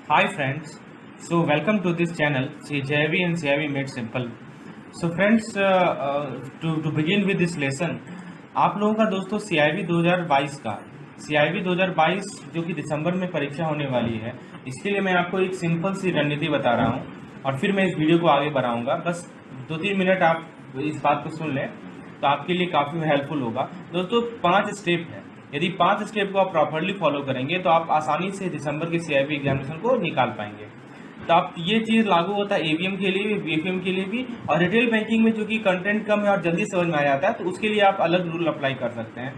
Hi friends, so welcome to this channel CJV and CIV Made Simple. So friends, to begin with this lesson, आप लोगों का दोस्तों CIV 2022 का CIV 2022 जो कि दिसंबर में परीक्षा होने वाली है, इसके लिए मैं आपको एक सिंपल सी रणनीति बता रहा हूँ और फिर मैं इस वीडियो को आगे बढ़ाऊँगा। बस 2-3 मिनट आप इस बात को सुन लें तो आपके लिए काफ़ी हेल्पफुल होगा। दोस्तों 5 स्टेप है, यदि 5 स्टेप को आप प्रॉपरली फॉलो करेंगे तो आप आसानी से दिसंबर के CIV एग्जामिनेशन को निकाल पाएंगे। तो आप ये चीज़ लागू होता है AVM के लिए भी, BFM के लिए भी, और रिटेल बैंकिंग में चूँकि कंटेंट कम है और जल्दी समझ में आ जाता है तो उसके लिए आप अलग रूल अप्लाई कर सकते हैं,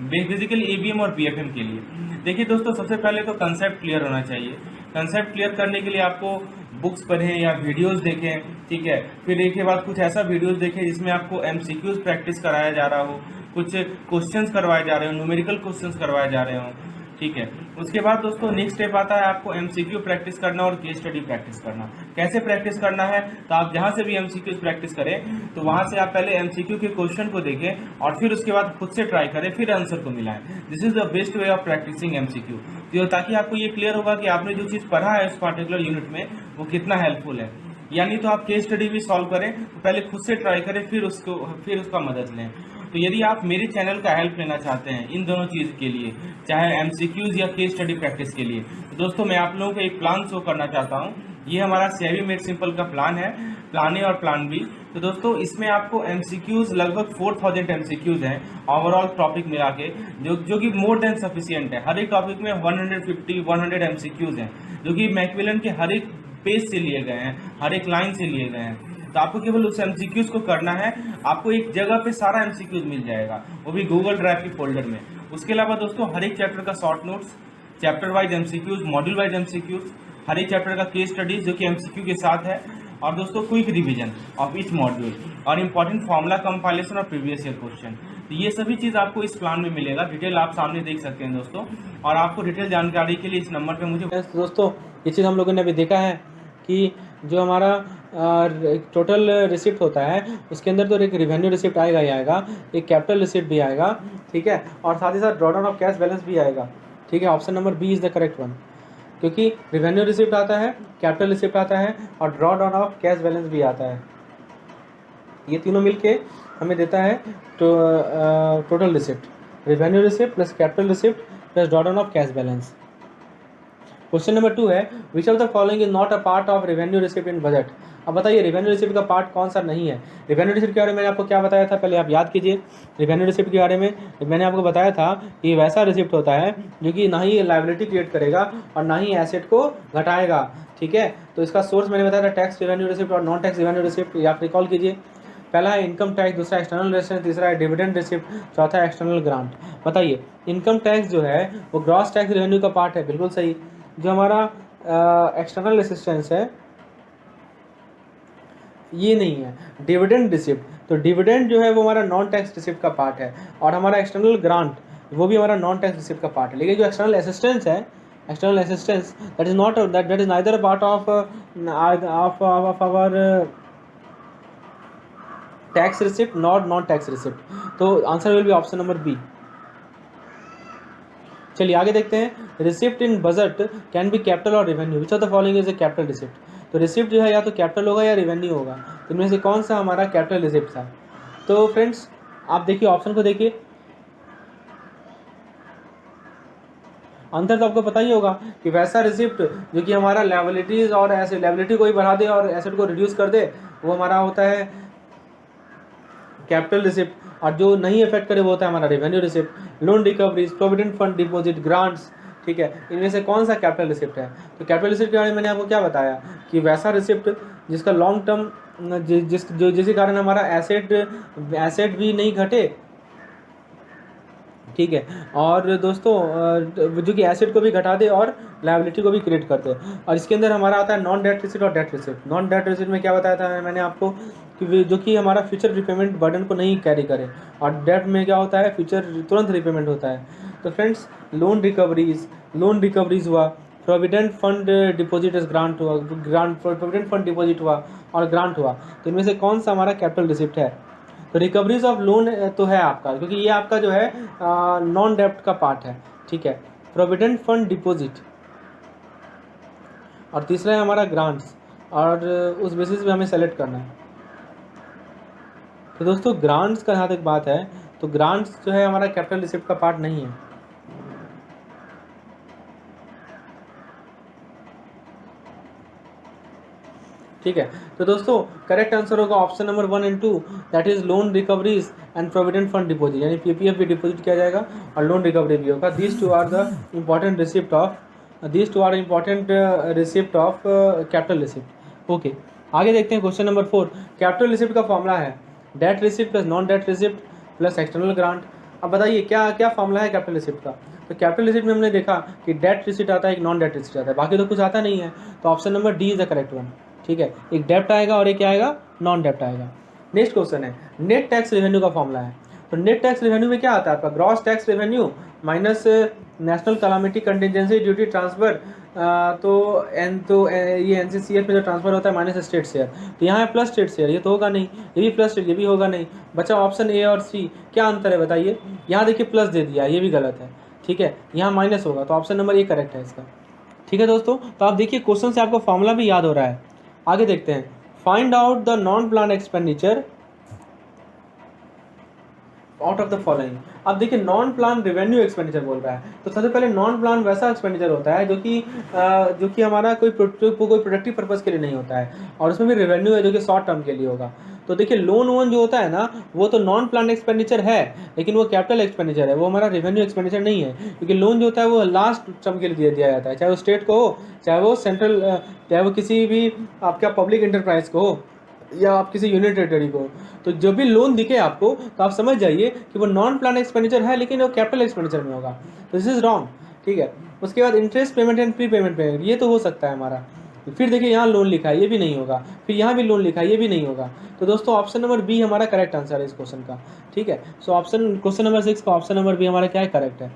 बेसिकली AVM और BFM के लिए। देखिए दोस्तों, सबसे पहले तो कंसेप्ट क्लियर होना चाहिए। कंसेप्ट क्लियर करने के लिए आपको बुक्स पढ़ें या वीडियोस देखें, ठीक है। फिर एक के बाद कुछ ऐसा वीडियोस देखें जिसमें आपको MCQs प्रैक्टिस कराया जा रहा हो, कुछ क्वेश्चंस करवाए जा रहे हो, न्यूमेरिकल क्वेश्चंस करवाए जा रहे हो, ठीक है। उसके बाद दोस्तों नेक्स्ट स्टेप आता है आपको MCQ प्रैक्टिस करना और केस स्टडी प्रैक्टिस करना। कैसे प्रैक्टिस करना है, तो आप जहाँ से भी MCQ प्रैक्टिस करें तो वहाँ से आप पहले MCQ के क्वेश्चन को देखें और फिर उसके बाद खुद से ट्राई करें, फिर आंसर को मिलाएं। This is the best way of practising MCQ, तो ताकि आपको ये क्लियर होगा कि आपने जो चीज़ पढ़ा है उस पर्टिकुलर यूनिट में वो कितना हेल्पफुल है। यानी तो आप केस स्टडी भी सॉल्व करें तो पहले खुद से ट्राई करें, फिर उसका मदद लें। तो यदि आप मेरे चैनल का हेल्प लेना चाहते हैं इन दोनों चीज़ के लिए, चाहे MCQs या केस स्टडी प्रैक्टिस के लिए, तो दोस्तों मैं आप लोगों को एक प्लान शो करना चाहता हूँ। ये हमारा CIV मेड सिंपल का प्लान है, प्लान ए और प्लान बी। तो दोस्तों इसमें आपको MCQs लगभग 4000 MCQs हैं ओवरऑल टॉपिक मिला के, जो कि मोर देन सफिशियंट है। हर एक टॉपिक में 150-100 MCQs हैं जो कि मैकमिलन के हर एक पेज से लिए गए हैं, हर एक लाइन से लिए गए हैं। तो आपको केवल उस MCQs को करना है, आपको एक जगह पे सारा MCQs मिल जाएगा, वो भी गूगल ड्राइव के फोल्डर में। उसके अलावा दोस्तों हर एक चैप्टर का short notes, chapter wise MCQs, module wise MCQs, हर एक चैप्टर का केस स्टडीज जो कि MCQ के साथ है, और दोस्तों quick revision of each module, और इंपॉर्टेंट फॉर्मूला कंपाइलेशन और प्रीवियस ईयर क्वेश्चन। तो ये सभी चीज़ आपको इस प्लान में मिलेगा। डिटेल आप सामने देख सकते हैं दोस्तों, और आपको डिटेल जानकारी के लिए इस नंबर पे मुझे दोस्तों ये चीज़ हम लोगों ने अभी देखा है कि जो हमारा टोटल रिसिप्ट होता है उसके अंदर तो एक रिवेन्यू रिसिप्ट आएगा ही आएगा, एक कैपिटल रिसिप्ट भी आएगा, ठीक है, और साथ ही साथ draw down of cash balance भी आएगा, ठीक है। Option number B is the correct one, क्योंकि रिवेन्यू रिसिप्ट आता है, कैपिटल रिसिप्ट आता है और draw down of cash balance भी आता है। ये तीनों मिलके हमें देता है total receipt, revenue receipt plus capital receipt plus draw down of cash balance. Question number 2 है, which of the following is not a part of revenue receipt in budget. अब बताइए रेवेन्यू रिसिप्ट का पार्ट कौन सा नहीं है। Revenue receipt के बारे में मैंने आपको क्या बताया था, पहले आप याद कीजिए। रेवेन्यू रिसिप्ट के बारे में मैंने आपको बताया था कि वैसा रिसिप्ट होता है जो कि ना ही लायबिलिटी क्रिएट करेगा और ना ही एसेट को घटाएगा, ठीक है। तो इसका सोर्स मैंने बताया था टैक्स रेवेन्यू रिसिप्ट और नॉन टैक्स रेवेन्यू रिसिप्ट, आप रिकॉल कीजिए। पहला है इनकम टैक्स, दूसरा एक्सटर्नल रेजिस्टेंस, तीसरा है डिविडेंड रिसिप्ट, चौथा है एक्सटर्नल ग्रांट। बताइए इनकम टैक्स जो है वो ग्रॉस टैक्स रेवेन्यू का पार्ट है, बिल्कुल सही। जो हमारा एक्सटर्नल असिस्टेंस है ये नहीं है। डिविडेंड रिसिप्ट, तो डिविडेंड जो है वो हमारा नॉन टैक्स रिसिप्ट का पार्ट है, और हमारा एक्सटर्नल ग्रांट वो भी हमारा नॉन टैक्स रिसिप्ट का पार्ट है। लेकिन जो एक्सटर्नल असिस्टेंस है, external assistance that is not that is neither a part of our tax receipt not non tax receipt. तो answer will be option number B. चलिए आगे देखते हैं। Receipt in budget can be capital और revenue, which of the following is a capital receipt. तो receipt जो है या तो कैपिटल होगा या रेवेन्यू होगा, तो इनमें से कौन सा हमारा कैपिटल रिसिप्ट था। तो फ्रेंड्स आप देखिए ऑप्शन को देखिए, आंसर तो आपको पता ही होगा कि वैसा रिसिप्ट जो कि हमारा लायबिलिटीज और ऐसे लायबिलिटी को ही बढ़ा दे और एसेट को रिड्यूस कर दे, वो हमारा होता है कैपिटल रिसिप्ट, और जो नहीं इफेक्ट करे वो होता है हमारा revenue receipt. Loan recoveries, provident fund deposit, grants, ठीक है, इनमें से कौन सा कैपिटल रिसिप्ट है। तो कैपिटल रिसिप्ट के बारे में मैंने आपको क्या बताया कि वैसा रिसिप्ट जिसका लॉन्ग टर्म जिसके कारण हमारा एसेट भी नहीं घटे, ठीक है, और दोस्तों जो कि एसेट को भी घटा दे और लायबिलिटी को भी क्रिएट कर दे। और इसके अंदर हमारा आता है नॉन डेट रिसिप्ट और debt receipt. Non debt receipt में क्या बताया था मैंने आपको कि जो कि हमारा फ्यूचर रिपेमेंट बर्डन को नहीं कैरी करे, और डेट में क्या होता है फ्यूचर तुरंत रिपेमेंट होता है। तो फ्रेंड्स लोन रिकवरीज हुआ, प्रोविडेंट फंड डिपॉजिट ग्रांट हुआ, प्रोविडेंट फंड डिपॉजिट हुआ और ग्रांट हुआ। तो इनमें से कौन सा हमारा कैपिटल रिसिप्ट है। तो रिकवरीज ऑफ लोन तो है आपका, क्योंकि ये आपका जो है नॉन डेप्ट का पार्ट है, ठीक है। प्रोविडेंट फंड डिपॉजिट, और तीसरा है हमारा ग्रांट्स, और उस बेसिस पे हमें सेलेक्ट करना है। तो दोस्तों ग्रांट्स का जहाँ तक बात है, तो ग्रांट्स जो है हमारा कैपिटल रिसिप्ट का पार्ट नहीं है। ठीक है, तो दोस्तों करेक्ट आंसर होगा option number 1 and 2, that is loan recoveries and provident fund deposit, यानी पीपीएफ भी डिपॉजिट किया जाएगा और लोन रिकवरी भी होगा। These two are the important receipt of capital receipt. Okay, आगे देखते हैं क्वेश्चन नंबर 4। कैपिटल रिसिप्ट का फॉर्मूला है debt receipt plus non debt receipt plus external grant. अब बताइए क्या क्या फॉर्मूला है कैपिटल रिसिप्ट का। तो कैपिटल रिसिप्ट में हमने देखा कि डेट रिसिप्ट आता है, एक नॉन डेट रिसिप्ट आता है, बाकी तो कुछ आता नहीं है। तो option number D is the correct one. ठीक है, एक डेप्ट आएगा और एक क्या आएगा, नॉन डेप्ट आएगा। नेक्स्ट क्वेश्चन है नेट टैक्स रेवेन्यू का फॉर्मूला है। तो नेट टैक्स रेवेन्यू में क्या आता है आपका, gross tax revenue minus national calamity contingency duty transfer, तो ये एनसीसीएफ में जो ट्रांसफर होता है माइनस स्टेट शेयर। तो यहाँ है प्लस स्टेट शेयर, ये तो होगा नहीं, ये भी प्लस स्टेट, ये भी होगा नहीं। बचा ऑप्शन ए और सी, क्या अंतर है बताइए। यहाँ देखिए प्लस दे दिया, ये भी गलत है। ठीक है, यहाँ माइनस होगा, तो ऑप्शन नंबर ए करेक्ट है इसका। ठीक है दोस्तों, तो आप देखिए क्वेश्चन से आपको फॉर्मूला भी याद हो रहा है। आगे देखते हैं, find out the non plan expenditure out of the following. अब देखिए नॉन प्लान रेवेन्यू एक्सपेंडिचर बोल रहा है, तो सबसे पहले नॉन प्लान वैसा एक्सपेंडिचर होता है जो कि हमारा कोई प्रोडक्टिव पर्पस के लिए नहीं होता है, और उसमें भी रेवेन्यू है जो कि शॉर्ट टर्म के लिए होगा। तो देखिए लोन वोन जो होता है ना, वो तो नॉन प्लान एक्सपेंडिचर है, लेकिन वो कैपिटल एक्सपेंडिचर है, वो हमारा रेवेन्यू एक्सपेंडिचर नहीं है। क्योंकि लोन जो होता है वो लास्ट टर्म के लिए दिया जाता है, चाहे वो स्टेट को हो, चाहे वो सेंट्रल, चाहे वो किसी भी आपका पब्लिक इंटरप्राइज को हो, या आप किसी यूनिट टेरिटरी को। तो जब भी लोन दिखे आपको, तो आप समझ जाइए कि वो नॉन प्लान एक्सपेंडिचर है, लेकिन वो कैपिटल एक्सपेंडिचर में होगा। तो दिस इज रॉन्ग। ठीक है, उसके बाद interest payment and pre payment payment, ये तो हो सकता है हमारा। फिर देखिए यहाँ लोन लिखा है, ये भी नहीं होगा। फिर यहाँ भी लोन लिखा है, ये भी नहीं होगा। तो दोस्तों ऑप्शन नंबर बी हमारा करेक्ट आंसर है इस क्वेश्चन का। ठीक है, सो क्वेश्चन नंबर 6 का ऑप्शन नंबर बी हमारा क्या है, करेक्ट है।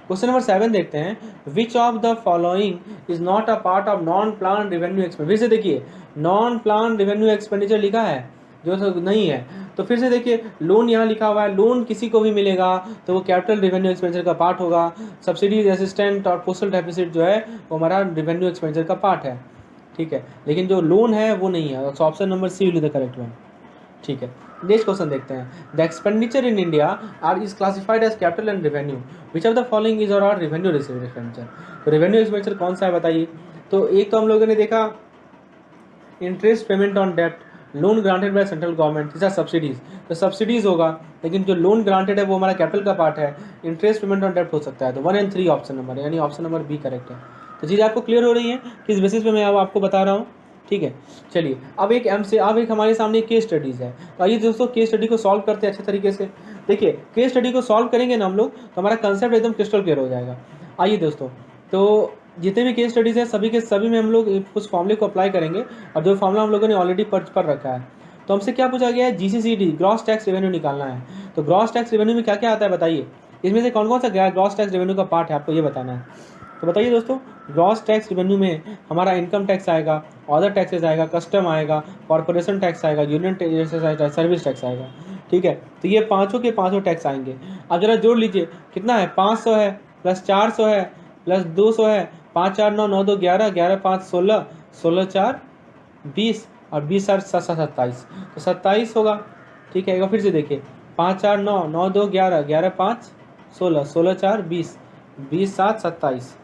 क्वेश्चन नंबर 7 देखते हैं, which of the following is not a part of non plan revenue expenditure. फिर से देखिए नॉन प्लान रेवेन्यू एक्सपेंडिचर लिखा है, जो नहीं है। तो फिर से देखिए लोन यहाँ लिखा हुआ है, लोन किसी को भी मिलेगा तो वो कैपिटल रेवेन्यू एक्सपेंडिचर का पार्ट होगा। सब्सिडीज, असिस्टेंट और पोस्टल डेफिसिट जो है वो हमारा रेवेन्यू एक्सपेंडिचर का पार्ट है। ठीक है, लेकिन जो लोन है वो नहीं है। तो option number C will be the correct one. ठीक है, नेक्स्ट क्वेश्चन देखते हैं, the expenditure in India are is classified as capital and revenue, which of the following is और रेवेन्यू रिसीव्ड एक्सपेंडिचर। तो रेवेन्यू एक्सपेंडिचर कौन सा है बताइए। तो एक तो हम लोगों ने देखा interest payment on debt, loan granted by central government, तीसरा सब्सिडीज। तो सब्सिडीज होगा, लेकिन जो लोन ग्रांटेड है वो हमारा कैपिटल का पार्ट है। इंटरेस्ट पेमेंट ऑन डेट हो सकता है। तो 1 एंड 3 ऑप्शन नंबर है, यानी ऑप्शन नंबर बी करेक्ट है। तो चीज़ आपको क्लियर हो रही है किस बेसिस पे मैं अब आपको बता रहा हूँ। ठीक है, चलिए अब एक हमारे सामने केस स्टडीज़ है। तो आइए दोस्तों केस स्टडी को सॉल्व करते हैं अच्छे तरीके से। देखिए केस स्टडी को सॉल्व करेंगे ना हम लोग, तो हमारा कंसेप्ट एकदम क्रिस्टल क्लियर हो जाएगा। आइए दोस्तों, तो जितने भी केस स्टडीज़ हैं सभी के सभी में हम लोग उस फॉर्मूले को अप्लाई करेंगे, और जो फॉर्मूला हम लोगों ने ऑलरेडी पढ़ रखा है। तो हमसे क्या पूछा गया है, जीसीसीडी ग्रॉस टैक्स रेवेन्यू निकालना है। तो ग्रॉस टैक्स रेवेन्यू में क्या क्या आता है बताइए, इसमें से कौन कौन सा ग्रॉस टैक्स रेवेन्यू का पार्ट है, आपको ये बताना है। तो बताइए दोस्तों, ग्रॉस टैक्स रेवेन्यू में हमारा इनकम टैक्स आएगा, अदर टैक्सेस आएगा, कस्टम आएगा, कॉर्पोरेशन टैक्स आएगा, यूनियन टैक्स आएगा, सर्विस टैक्स आएगा। ठीक है, तो ये पाँचों के पाँचों टैक्स आएंगे। अब जरा जोड़ लीजिए, कितना है, 500 है प्लस 400 है प्लस 200 है, 5 4 9 9 2 11, 11 5 16, 16 4 20, और 20 4 7 27, तो 27 होगा। ठीक है, एक बार फिर से देखिए, 5 4 9 9 2 11, 11 5 16, 16 4 20, 20 7 27।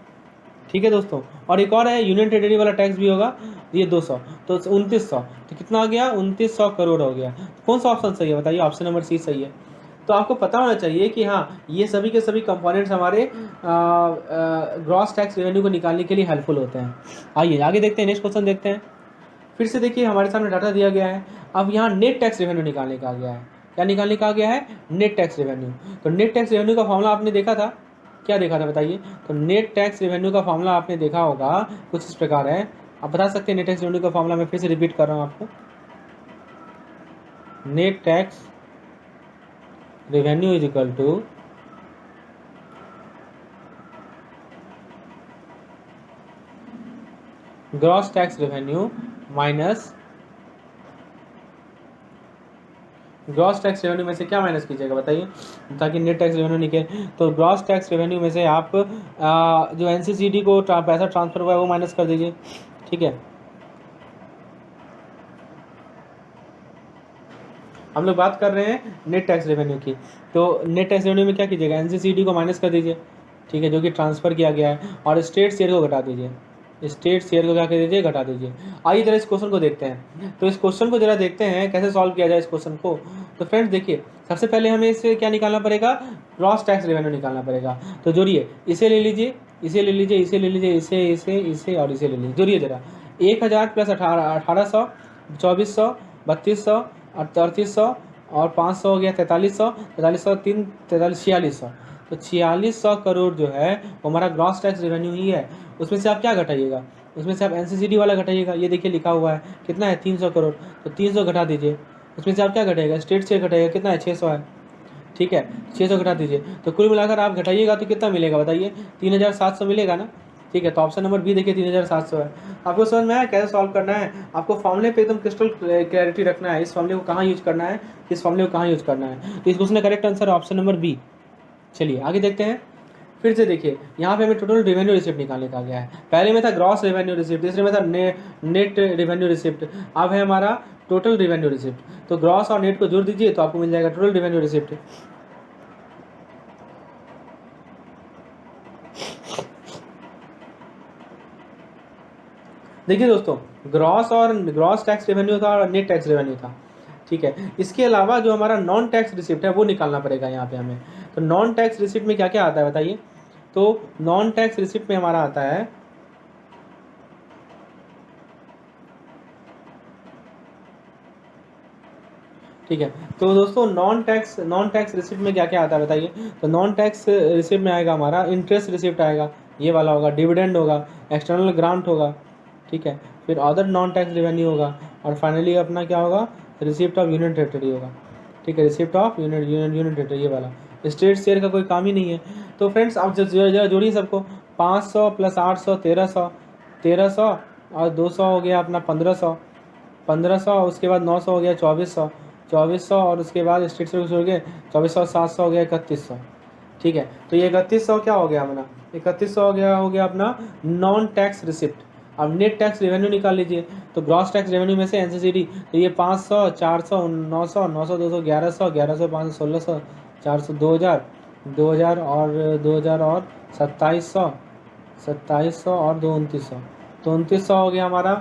ठीक है दोस्तों, और एक और है यूनियन टेरिटरी वाला टैक्स भी होगा, ये 200, तो 2900। तो कितना आ गया, 2900 करोड़ हो गया। कौन सा ऑप्शन सही है बताइए, ऑप्शन नंबर सी सही है। तो आपको पता होना चाहिए कि हाँ ये सभी के सभी कंपोनेंट्स हमारे ग्रॉस टैक्स रेवेन्यू को निकालने के लिए हेल्पफुल होते हैं। आइए आगे देखते हैं, नेक्स्ट क्वेश्चन देखते हैं। फिर से देखिए हमारे सामने डाटा दिया गया है। अब यहाँ नेट टैक्स रेवेन्यू निकालने का आ गया है। क्या निकालने का आ गया है, नेट टैक्स रेवेन्यू। तो नेट टैक्स रेवेन्यू का फॉर्मूला आपने देखा था, क्या देखा था बताइए। तो नेट टैक्स रेवेन्यू का फॉर्मूला आपने देखा होगा, कुछ इस प्रकार है। आप बता सकते हैं नेट टैक्स रेवेन्यू का फॉर्मूला, मैं फिर से रिपीट कर रहा हूँ आपको। Net tax revenue is equal to gross tax revenue minus gross tax revenue में से क्या माइनस कीजिएगा बताइए, ताकि नेट टैक्स रेवेन्यू निकले। तो ग्रॉस टैक्स रेवेन्यू में से आप जो एनसीसीडी को पैसा ट्रांसफर हुआ है वो माइनस कर दीजिए, ठीक है। हम लोग बात कर रहे हैं नेट टैक्स रेवेन्यू की। तो नेट टैक्स रेवेन्यू में क्या कीजिएगा, एनसीसीडी को माइनस कर दीजिए, ठीक है, जो कि ट्रांसफ़र किया गया है, और स्टेट शेयर को घटा दीजिए, स्टेट शेयर को क्या कर दीजिए, घटा दीजिए। आइए जरा इस क्वेश्चन को देखते हैं। तो इस क्वेश्चन को जरा देखते हैं कैसे सॉल्व किया जाए इस क्वेश्चन को। तो फ्रेंड्स देखिए, सबसे पहले हमें इससे क्या निकालना पड़ेगा, ग्रॉस टैक्स रेवेन्यू निकालना पड़ेगा। तो जोड़िए, इसे ले लीजिए, इसे ले लीजिए, इसे ले लीजिए, इसे इसे इसे और इसे ले लीजिए। जोड़िए जरा, 1000 प्लस 1800, 2400, 3200 और 3300 और 500 हो गया 4300, 4300 3 43 4600। तो 4600 करोड़ जो है वो हमारा ग्रॉस टैक्स रेवेन्यू ही है। उसमें से आप क्या घटाइएगा, उसमें से आप एनसीसीडी वाला घटाइएगा। ये देखिए लिखा हुआ है कितना है, 300 करोड़। तो 300 घटा दीजिए। उसमें से आप क्या घटाइएगा, स्टेट शेयर घटाइएगा, कितना है, 600 है, ठीक है, 600 घटा दीजिए। तो कुल मिलाकर आप घटाइएगा तो कितना मिलेगा बताइए, 3700 मिलेगा ना, ठीक है। तो ऑप्शन नंबर बी देखिए 3700 है। आपको समझ में आया कैसे सॉल्व करना है। आपको फॉर्मूले पे एकदम क्रिस्टल क्लैरिटी रखना है, इस फॉर्मूले को कहाँ यूज करना है, इस फॉर्मूले को कहाँ यूज करना है। तो इस क्वेश्चन का correct answer option number B. चलिए आगे देखते हैं। फिर से देखिए, यहाँ पे हमें टोटल रेवेन्यू रिसिप्ट निकालने का गया है। पहले में था ग्रॉस रेवेन्यू रिसिप्ट, तीसरे में था नेट रेवेन्यू रिसिप्ट, अब है हमारा टोटल रेवेन्यू रिसिप्ट। तो ग्रॉस और नेट को जोड़ दीजिए तो आपको मिल जाएगा टोटल रेवेन्यू रिसिप्ट। देखिए दोस्तों, ग्रॉस टैक्स रेवेन्यू था और नेट टैक्स रेवेन्यू था, ठीक है। इसके अलावा जो हमारा नॉन टैक्स रिसिप्ट है वो निकालना पड़ेगा यहाँ पे हमें। तो नॉन टैक्स रिसिप्ट में क्या क्या आता है बताइए। तो नॉन टैक्स रिसिप्ट में हमारा आता है, ठीक है। तो दोस्तों नॉन टैक्स रिसिप्ट में क्या क्या आता है बताइए। तो नॉन टैक्स रिसिप्ट में आएगा हमारा इंटरेस्ट रिसिप्ट आएगा, ये वाला होगा, डिविडेंड होगा, एक्सटर्नल ग्रांट होगा, ठीक है, फिर अदर नॉन टैक्स रेवेन्यू होगा, और फाइनली अपना क्या होगा, रिसिप्ट ऑफ यूनियन टेरिटरी होगा, ठीक है, रिसिप्ट ऑफ यूनियन टेरिटरी, ये वाला। स्टेट शेयर का कोई काम ही नहीं है। तो फ्रेंड्स आप जरा जोड़िए सबको, 500 प्लस 800 1300, 1300 और 200 हो गया अपना 1500, 1500 उसके बाद 900 हो गया 2400, 2400 और उसके बाद स्टेट से हो गए 2400, 700 हो गया 3100, ठीक है। तो ये 3100 क्या हो गया अपना, 3100 हो गया अपना नॉन टैक्स रिसिप्ट। अब नेट टैक्स रेवेन्यू निकाल लीजिए। तो ग्रॉस टैक्स रेवेन्यू में से एनसीसीडी, तो ये 500, 400, 900, 900, 200, 1100, 1100, 500, 1600, 400, 2000, 2000 और 2000 और 2700, 2700 और 2900, तो 2900 हो गया हमारा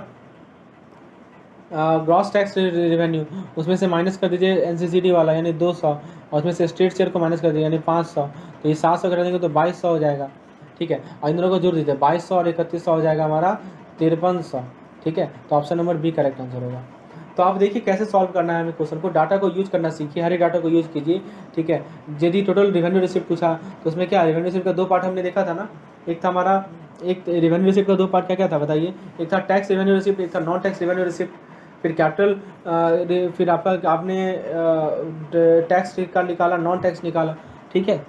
ग्रॉस टैक्स रेवेन्यू। उसमें से माइनस कर दीजिए एनसीसीडी वाला यानी 200, और उसमें से स्टेट शेयर को माइनस कर दीजिए यानी 500। तो ये 700 घटा देंगे तो 2200 हो जाएगा, ठीक है। और इन दोनों को जोड़ दीजिए, 2200 और 3100 हो जाएगा हमारा 5300, ठीक है। तो option number B correct answer होगा। तो आप देखिए कैसे सॉल्व करना है हमें क्वेश्चन को, डाटा को यूज करना सीखिए, हर एक डाटा को यूज कीजिए, ठीक है। यदि टोटल रेवेन्यू रिसिप्ट पूछा तो उसमें क्या, रेवेन्यू रिसिप्ट का दो पार्ट हमने देखा था ना, एक था हमारा, एक रेवेन्यू रिसिप्ट का दो पार्ट क्या क्या था बताइए, एक था टैक्स रेवेन्यू रिसिप्ट, एक था नॉन टैक्स रेवेन्यू रिसिप्ट, फिर कैपिटल, फिर आपने टैक्स का निकाला, नॉन टैक्स निकाला, ठीक है।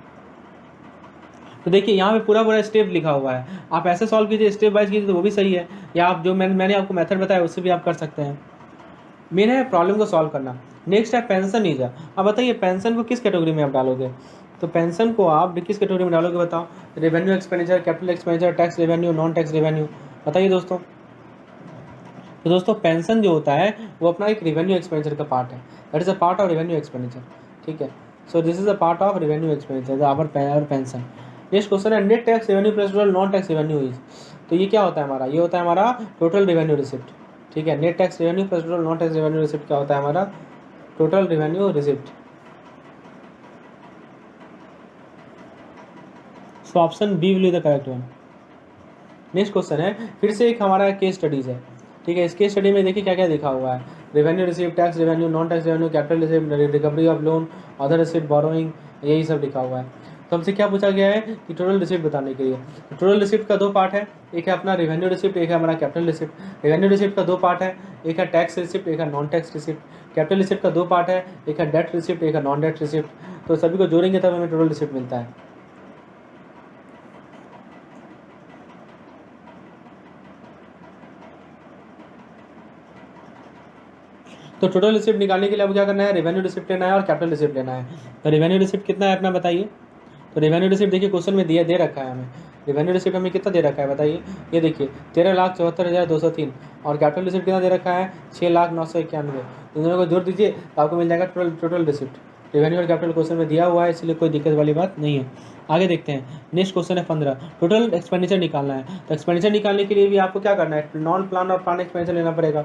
तो देखिए यहाँ पे पूरा पूरा स्टेप लिखा हुआ है, आप ऐसे सॉल्व कीजिए, स्टेप वाइज कीजिए तो वो भी सही है, या आप जो मैंने आपको मेथड बताया उससे भी आप कर सकते हैं। मेन है प्रॉब्लम को सॉल्व करना। नेक्स्ट है पेंशन ईजा। अब बताइए पेंशन को किस कैटेगरी में आप डालोगे। तो पेंशन को आप किस कैटेगरी में डालोगे बताओ, revenue expenditure, capital expenditure, tax revenue, non tax revenue, बताइए दोस्तों। तो दोस्तों पेंशन जो होता है वो अपना एक रेवेन्यू एक्सपेंडिचर का पार्ट है, that is a part of revenue expenditure, ठीक है। So this is a part of revenue expenditure our pension. Next question है net tax revenue plus total non tax revenue is. तो ये क्या होता है हमारा, ये होता है हमारा टोटल रेवेन्यू रिसिप्ट, ठीक है। Net tax revenue plus total non tax revenue receipt क्या होता है हमारा, total revenue receipt. So option B will be the correct one. Next question है फिर से एक हमारा केस स्टडीज है, ठीक है। इस केस स्टडी में देखिए क्या क्या लिखा हुआ है, revenue receipt, tax revenue, non tax revenue, capital receipt, recovery of loan, other receipt, borrowing, यही सब लिखा हुआ है। तो हमसे क्या पूछा गया है कि टोटल रिसिप्ट बताने के लिए। तो टोटल रिसिप्ट का दो पार्ट है, एक है अपना रेवेन्यू रिसिप्ट, एक है हमारा कैपिटल रिसिप्ट। रेवेन्यू रिसिप्ट का दो पार्ट है, एक है टैक्स रिसिप्ट, एक है non tax receipt. Capital receipt का दो पार्ट है, एक है डेट रिसिप्ट, एक है नॉन डेट रिसिप्ट। तो सभी को जोड़ेंगे तब हमें टोटल रिसिप्ट मिलता है। तो टोटल रिसिप्ट निकालने के लिए अब क्या करना है, रेवेन्यू रिसिप्ट लेना है और कैपिटल रिसिप्ट लेना है। तो रेवेन्यू रिसिप्ट कितना है अपना बताइए। तो रेवेन्यू रिसिप्ट देखिए क्वेश्चन में दिया दे रखा है हमें, रेवेन्यू रिसिप्ट हमें कितना दे रखा है बताइए। ये देखिए 13,74,203 और कैपिटल रिसिप्ट कितना दे रखा है 6,09,91। दोनों को जोड़ दीजिए तो आपको मिल जाएगा टोटल रिसिप्ट। रेवेन्यू और कैपिटल क्वेश्चन में दिया हुआ है, इसलिए कोई दिक्कत वाली बात नहीं है। आगे देखते हैं, नेक्स्ट क्वेश्चन है 15, टोटल एक्सपेंडिचर निकालना है। तो एक्सपेंडिचर निकालने के लिए भी आपको क्या करना है, नॉन प्लान और प्लान एक्सपेंडिचर लेना पड़ेगा।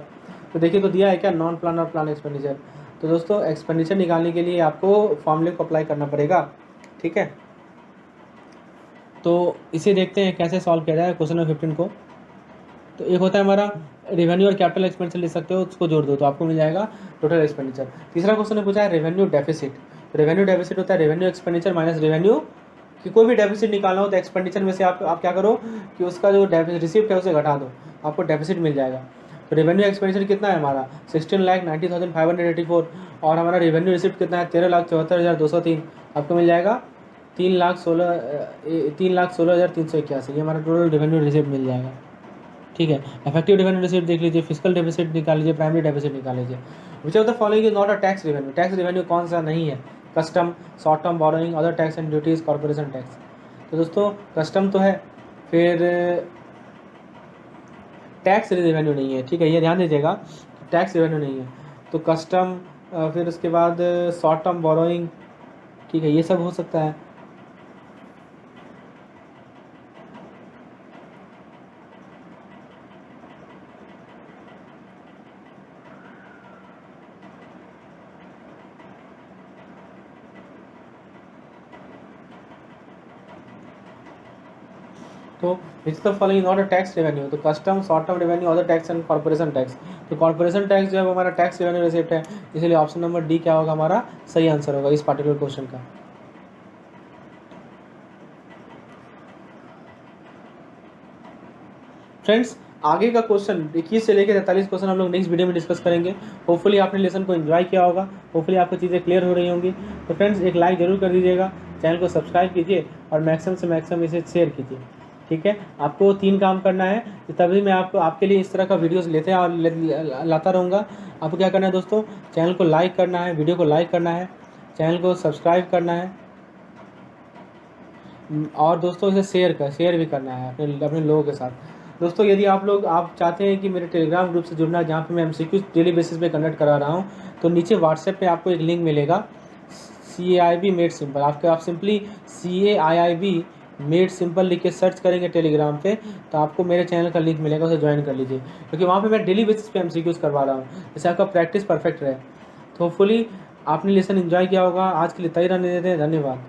तो देखिए तो दिया है क्या, नॉन प्लान और प्लान एक्सपेंडिचर। तो दोस्तों एक्सपेंडिचर निकालने के लिए आपको फॉर्मूले को अप्लाई करना पड़ेगा, ठीक है। तो इसे देखते हैं कैसे सॉल्व किया जाए क्वेश्चन नंबर 15 को। तो एक होता है हमारा रेवेन्यू और कैपिटल एक्सपेंडिचर ले सकते हो, उसको जोड़ दो तो आपको मिल जाएगा टोटल एक्सपेंडिचर। तीसरा क्वेश्चन ने पूछा है रेवेन्यू डेफिसिट। रेवेन्यू डेफिसिट होता है रेवेन्यू एक्सपेंडिचर माइनस रेवेन्यू, कि कोई भी डेफिसिट निकालना हो तो एक्सपेंडिचर में से आप क्या करो कि उसका जो रिसिप्ट है उसे घटा दो, आपको डेफिसिट मिल जाएगा। तो रेवेन्यू एक्सपेंडिचर कितना है हमारा 16,90,584 और हमारा रेवेन्यू रिसिप्ट कितना है 13,74,203, आपको मिल जाएगा 3,16,381। ये हमारा टोटल रेवेन्यू रिसिप्ट मिल जाएगा, ठीक है। इफेक्टिव रेवेन्यू रिसिप्ट देख लीजिए, फिजिकल डेफिसिट निकाल लीजिए, प्राइमरी डेफिसिट निकाल लीजिए। विच of the following is not a tax revenue. Tax revenue कौन सा नहीं है, custom, short term borrowing, other tax and duties, corporation tax. तो दोस्तों कस्टम तो है, फिर टैक्स रेवेन्यू नहीं है, ठीक है, ये ध्यान दीजिएगा, टैक्स रेवेन्यू नहीं है। तो कस्टम, फिर उसके बाद शॉर्ट टर्म बोरोइंग, ठीक है, ये सब हो सकता है। तो which the following not a tax revenue. तो custom, short term revenue, other tax and corporation tax. तो कॉर्पोरेशन टैक्स जो है वो हमारा टैक्स रेवेन्यू रिसिप्ट है, इसलिए ऑप्शन नंबर डी क्या होगा हमारा सही आंसर होगा इस पार्टिकुलर क्वेश्चन का। फ्रेंड्स आगे का क्वेश्चन 21 से लेकर 43 क्वेश्चन हम लोग नेक्स्ट वीडियो में डिस्कस करेंगे। होपफुली आपने लेसन को एंजॉय किया होगा, होपफुली आपको चीज़ें क्लियर हो रही होंगी। तो फ्रेंड्स एक लाइक जरूर कर दीजिएगा, चैनल को सब्सक्राइब कीजिए और मैक्सिमम से मैक्सिमम इसे शेयर कीजिए, ठीक है। आपको 3 काम करना है, तभी मैं आपके लिए इस तरह का वीडियोस लेते और लाता रहूँगा। आपको क्या करना है दोस्तों, चैनल को लाइक करना है, वीडियो को लाइक करना है, चैनल को सब्सक्राइब करना है और दोस्तों इसे शेयर भी करना है अपने लोगों के साथ। दोस्तों यदि आप चाहते हैं कि मेरे टेलीग्राम ग्रुप से जुड़ना, जहाँ पे मैं एमसीक्यूज डेली बेसिस पे कंडक्ट करा रहा हूँ, तो नीचे व्हाट्सएप पे आपको एक लिंक मिलेगा, CAIB मेड सिंपल। आप सिंपली CAIIB मेड सिंपल लिख के सर्च करेंगे टेलीग्राम पे, तो आपको मेरे चैनल का लिंक मिलेगा, उसे ज्वाइन कर लीजिए, क्योंकि वहाँ पे मैं डेली बेसिस पे एमसीक्यूज करवा रहा हूँ, जिससे आपका प्रैक्टिस परफेक्ट रहे। तो होपफुली आपने लेसन एंजॉय किया होगा। आज के लिए इतना ही रहने देते हैं, धन्यवाद।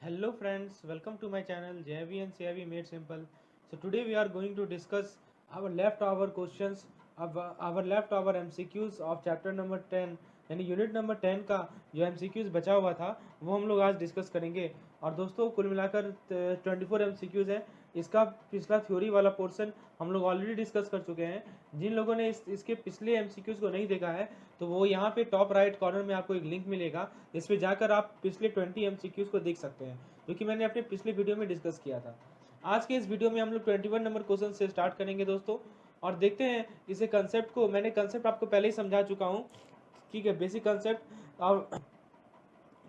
Hello friends, welcome to my channel JV and CIV Made Simple. So today we are going to discuss our leftover questions, our leftover MCQs of chapter number 10, यानी यूनिट नंबर 10 का जो MCQs बचा हुआ था वो हम लोग आज डिस्कस करेंगे। और दोस्तों कुल मिलाकर 24 MCQs है। इसका पिछला थ्योरी वाला पोर्शन हम लोग ऑलरेडी डिस्कस कर चुके हैं। जिन लोगों ने इसके पिछले MCQs को नहीं देखा है तो वो यहाँ पे टॉप राइट कॉर्नर में आपको एक लिंक मिलेगा, इस पर जाकर आप पिछले 20 MCQs को देख सकते हैं, जो कि मैंने अपने पिछले वीडियो में डिस्कस किया था। आज के इस वीडियो में हम लोग 21 नंबर क्वेश्चन से स्टार्ट करेंगे दोस्तों, और देखते हैं इसे कंसेप्ट को। मैंने कंसेप्ट आपको पहले ही समझा चुका हूँ, ठीक है, बेसिक कंसेप्ट, और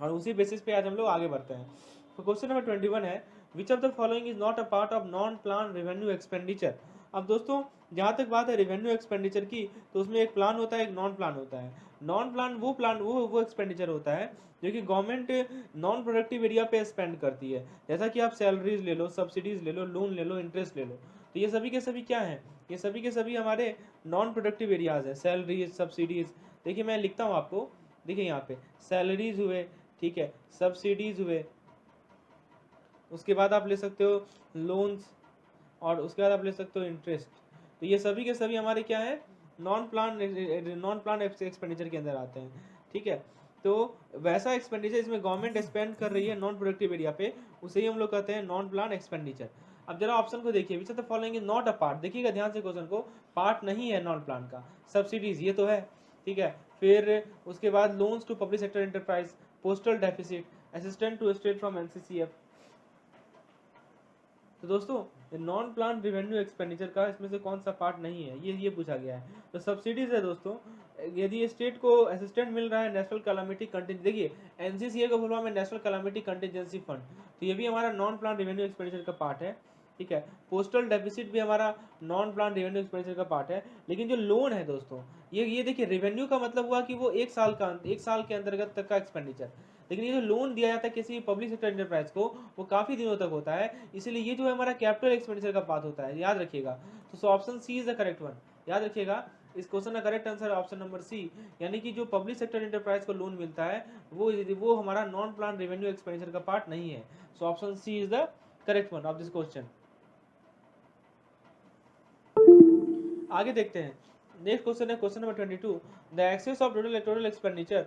उसी बेसिस पे आज हम लोग आगे बढ़ते हैं। तो क्वेश्चन नंबर 21 है, which of the following is not a part of non plan revenue expenditure. अब दोस्तों जहाँ तक बात है रेवेन्यू एक्सपेंडिचर की, तो उसमें एक प्लान होता है, एक नॉन प्लान होता है। नॉन प्लान वो एक्सपेंडिचर होता है जो कि गवर्नमेंट नॉन प्रोडक्टिव एरिया पे स्पेंड करती है, जैसा कि आप सैलरीज ले लो, सब्सिडीज ले लो, लोन ले लो, इंटरेस्ट ले लो। तो ये सभी के सभी क्या हैं, ये सभी के सभी हमारे नॉन प्रोडक्टिव एरियाज हैं, सैलरीज, सब्सिडीज। देखिए मैं लिखता हूँ आपको, देखिए यहाँ पे सैलरीज हुए, ठीक है, सब्सिडीज हुए, उसके बाद आप ले सकते हो लोन्स, और उसके बाद आप ले सकते हो इंटरेस्ट। तो ये सभी के सभी हमारे क्या है, नॉन प्लान एक्सपेंडिचर के अंदर आते हैं, ठीक है। तो वैसा एक्सपेंडिचर इसमें गवर्नमेंट स्पेंड कर रही है नॉन प्रोडक्टिव एरिया पे, उसे ही हम लोग कहते हैं नॉन प्लान एक्सपेंडिचर। अब जरा ऑप्शन को देखिए, विच of the following is not a part, देखिएगा ध्यान से क्वेश्चन को, पार्ट नहीं है नॉन प्लान का। सब्सिडीज ये तो है, ठीक है। फिर उसके बाद loans to public sector enterprise, postal deficit, assistant to state from NCCF. तो दोस्तों नॉन प्लान रिवेन्यू एक्सपेंडिचर का इसमें से कौन सा पार्ट नहीं है, ये पूछा गया है। तो सब्सिडीज है दोस्तों, यदि स्टेट को असिस्टेंट मिल रहा है नेशनल कैलामिटी कंटिजेंसी, देखिए एनसीसीए का फुल फॉर्म है नेशनल कैलामिटी कंटिजेंसी फंड, तो ये भी हमारा नॉन प्लान रिवेन्यू एक्सपेंडिचर का पार्ट है, ठीक है। पोस्टल डेफिसिट भी हमारा नॉन प्लान रेवेन्यू एक्सपेंडिचर का पार्ट है। लेकिन जो लोन है दोस्तों, ये देखिए रेवेन्यू का मतलब हुआ कि वो एक साल के अंतर्गत तक का एक्सपेंडिचर, लेकिन ये जो लोन दिया जाता है किसी पब्लिक सेक्टर एंटरप्राइज को, वो काफ़ी दिनों तक होता है, इसीलिए ये जो है हमारा कैपिटल एक्सपेंडिचर का पार्ट होता है, याद रखिएगा। तो option C is the correct one, याद रखिएगा इस क्वेश्चन का correct answer option number C, यानी कि जो पब्लिक सेक्टर एंटरप्राइज को लोन मिलता है वो हमारा नॉन प्लान रेवेन्यू एक्सपेंडिचर का पार्ट नहीं है। So option C is the correct one of this question. आगे देखते हैं, नेक्स्ट क्वेश्चन है question number 22, the excess of total expenditure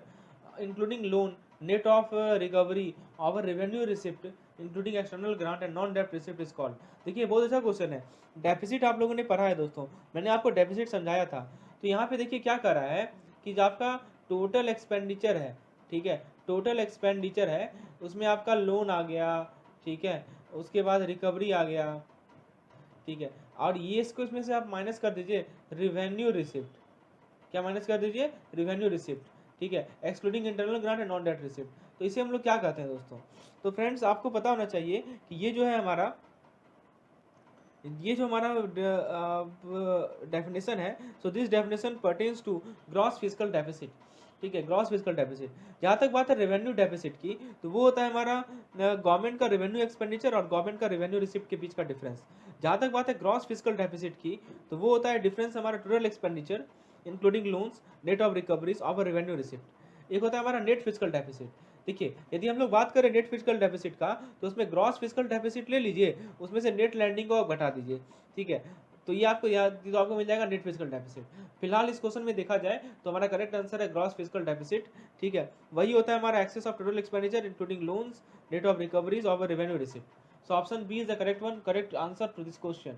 including loan net of recovery और revenue receipt including external grant and non डेप्ट receipt is called. देखिए बहुत अच्छा question है, डेफिसिट आप लोगों ने पढ़ा है दोस्तों, मैंने आपको डेफिसिट समझाया था। तो यहाँ पे देखिए क्या कर रहा है कि जो आपका टोटल एक्सपेंडिचर है, ठीक है, टोटल एक्सपेंडिचर है, उसमें आपका लोन आ गया, ठीक है, उसके बाद रिकवरी आ गया, ठीक है, और ये इसको इसमें से आप माइनस कर दीजिए रिवेन्यू रिसिप्ट, क्या माइनस कर दीजिए रिवेन्यू रिसिप्ट, ठीक है, excluding internal grant and non debt receipt. तो इसे हम लोग क्या कहते हैं दोस्तों, तो फ्रेंड्स आपको पता होना चाहिए कि ये जो हमारा डेफिनेशन है, so this definition pertains to gross physical deficit, ठीक है, ग्रॉस फिजिकल डेफिसिट। जहाँ तक बात है रेवेन्यू डेफिसिट की, तो वो होता है हमारा गवर्नमेंट का रेवेन्यू एक्सपेंडिचर और गवर्नमेंट का रेवेन्यू रिसिप्ट के बीच का डिफरेंस। जहाँ तक बात है ग्रॉस फिजिकल डेफिसिट की, तो वो होता है डिफरेंस हमारा total expenditure including loans net of recoveries of revenue receipt. एक होता है हमारा नेट फिजिकल डेफिसिट। देखिए यदि हम लोग बात करें नेट फिजिकल डेफिसिट का, तो उसमें ग्रॉस फिजिकल डेफिसिट ले लीजिए, उसमें से नेट लैंडिंग को आप घटा दीजिए, ठीक है, तो ये आपको याद, तो आपको मिल जाएगा नेट फिजिकल डेफिसिट। फिलहाल इस क्वेश्चन में देखा जाए तो हमारा करेक्ट आंसर है ग्रॉस फिजिकल डेफिसिट, ठीक है, वही होता है हमारा excess of total expenditure including loans net of recoveries of revenue receipt. So option B is the correct one, correct answer to this question,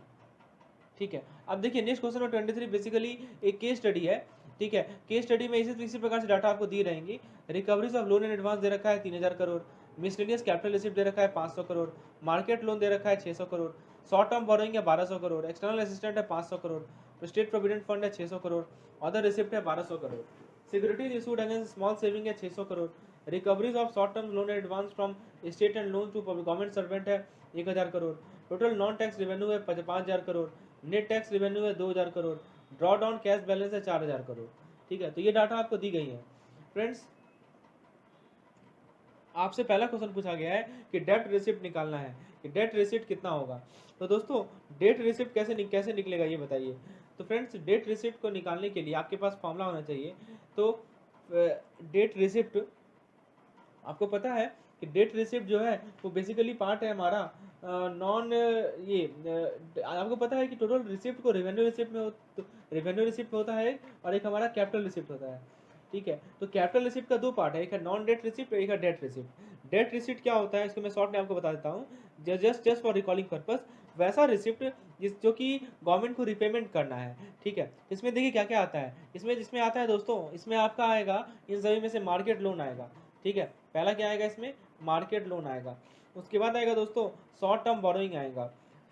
ठीक है। अब देखिए नेक्स्ट क्वेश्चन में 23 बेसिकली एक केस स्टडी है, ठीक है, केस स्टडी में इसी प्रकार से डाटा आपको दी रहेंगी। Recoveries of loan in advance दे रखा है 3000 करोड़, मिसलेनियस कैपिटल रिसिप्ट दे रखा है 500 करोड़, मार्केट लोन दे रखा है 600 करोड़, शॉर्ट टर्म बोरोइंग है 1200 करोड़, एक्सटर्नल असिस्टेंट है 500 करोड़, स्टेट प्रोविडेंट फंड है 600 करोड़, अदर रिसिप्ट है 1200 crore, securities issued against small saving है 600 crore, recoveries of short term loan advance from state and loan to government servant है 1000 crore, total non tax revenue है 5000 crore, net tax revenue है 2000 crore, draw down cash balance है 4000 करोड़, ठीक है। तो ये डाटा आपको दी गई है। फ्रेंड्स आपसे पहला क्वेश्चन पूछा गया है कि डेट रिसिप्ट निकालना है, कि डेट रिसिप्ट कितना होगा। तो दोस्तों डेट रिसिप्ट कैसे निकलेगा ये बताइए। तो फ्रेंड्स डेट रिसिप्ट को निकालने के लिए आपके पास फॉर्मूला होना चाहिए। तो डेट रिसिप्ट आपको पता है कि डेट रिसिप्ट जो है वो बेसिकली पार्ट है हमारा नॉन आपको पता है कि टोटल रिसिप्ट को रेवेन्यू रिसिप्ट में रेवेन्यू रिसिप्ट होता है और एक हमारा कैपिटल रिसिप्ट होता है, ठीक है। तो कैपिटल रिसिप्ट का दो पार्ट है, एक है नॉन डेट रिसिप्ट और एक है डेट रिसिप्ट। डेट रिसिप्ट क्या होता है इसको मैं शॉर्ट में आपको बता देता हूँ, जस्ट फॉर रिकॉलिंग पर्पस, वैसा रिसिप्ट जो कि गवर्नमेंट को रिपेमेंट करना है, ठीक है। इसमें देखिए क्या क्या आता है, जिसमें आता है दोस्तों, इसमें आपका आएगा इन सभी में से मार्केट लोन आएगा, ठीक है, पहला क्या आएगा इसमें मार्केट लोन आएगा, उसके बाद आएगा दोस्तों शॉर्ट टर्म बोरोइंग आएगा,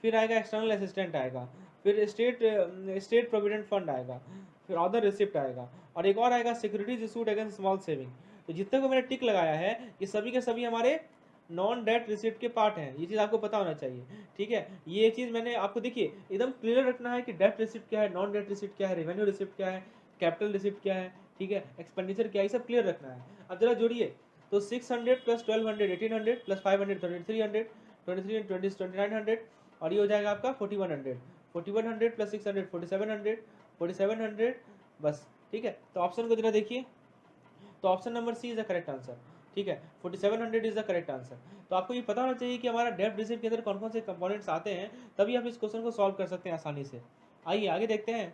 फिर आएगा एक्सटर्नल असिस्टेंट आएगा, फिर स्टेट प्रोविडेंट फंड आएगा, फिर अदर रिसिप्ट आएगा, और एक और आएगा securities issued against small saving. तो जितने को मैंने टिक लगाया है ये सभी के सभी हमारे नॉन डेट रिसिप्ट के पार्ट हैं, ये चीज़ आपको पता होना चाहिए, ठीक है। ये चीज़ मैंने आपको देखिए एकदम क्लियर रखना है कि डेट रिसिप्ट क्या है, नॉन डेट रिसिप्ट क्या है, रेवेन्यू रिसिप्ट क्या है, कैपिटल रिसिप्ट क्या है, ठीक है, एक्सपेंडिचर क्या है, ये सब क्लियर रखना है। अब जरा जोड़िए, तो 600 प्लस 1200 1800 प्लस 500 2300 23 20 2900 और ये हो जाएगा आपका 4100, 4100 प्लस 600 4700 4700 बस, ठीक है। तो ऑप्शन को जरा देखिए, तो option number C is the correct answer, ठीक है, 4700 इज द करेक्ट आंसर। तो आपको ये पता होना चाहिए कि हमारा डेट रिसिप्ट के अंदर कौन कौन से कंपोनेंट्स आते हैं, तभी आप इस क्वेश्चन को सॉल्व कर सकते हैं आसानी से। आइए आगे देखते हैं।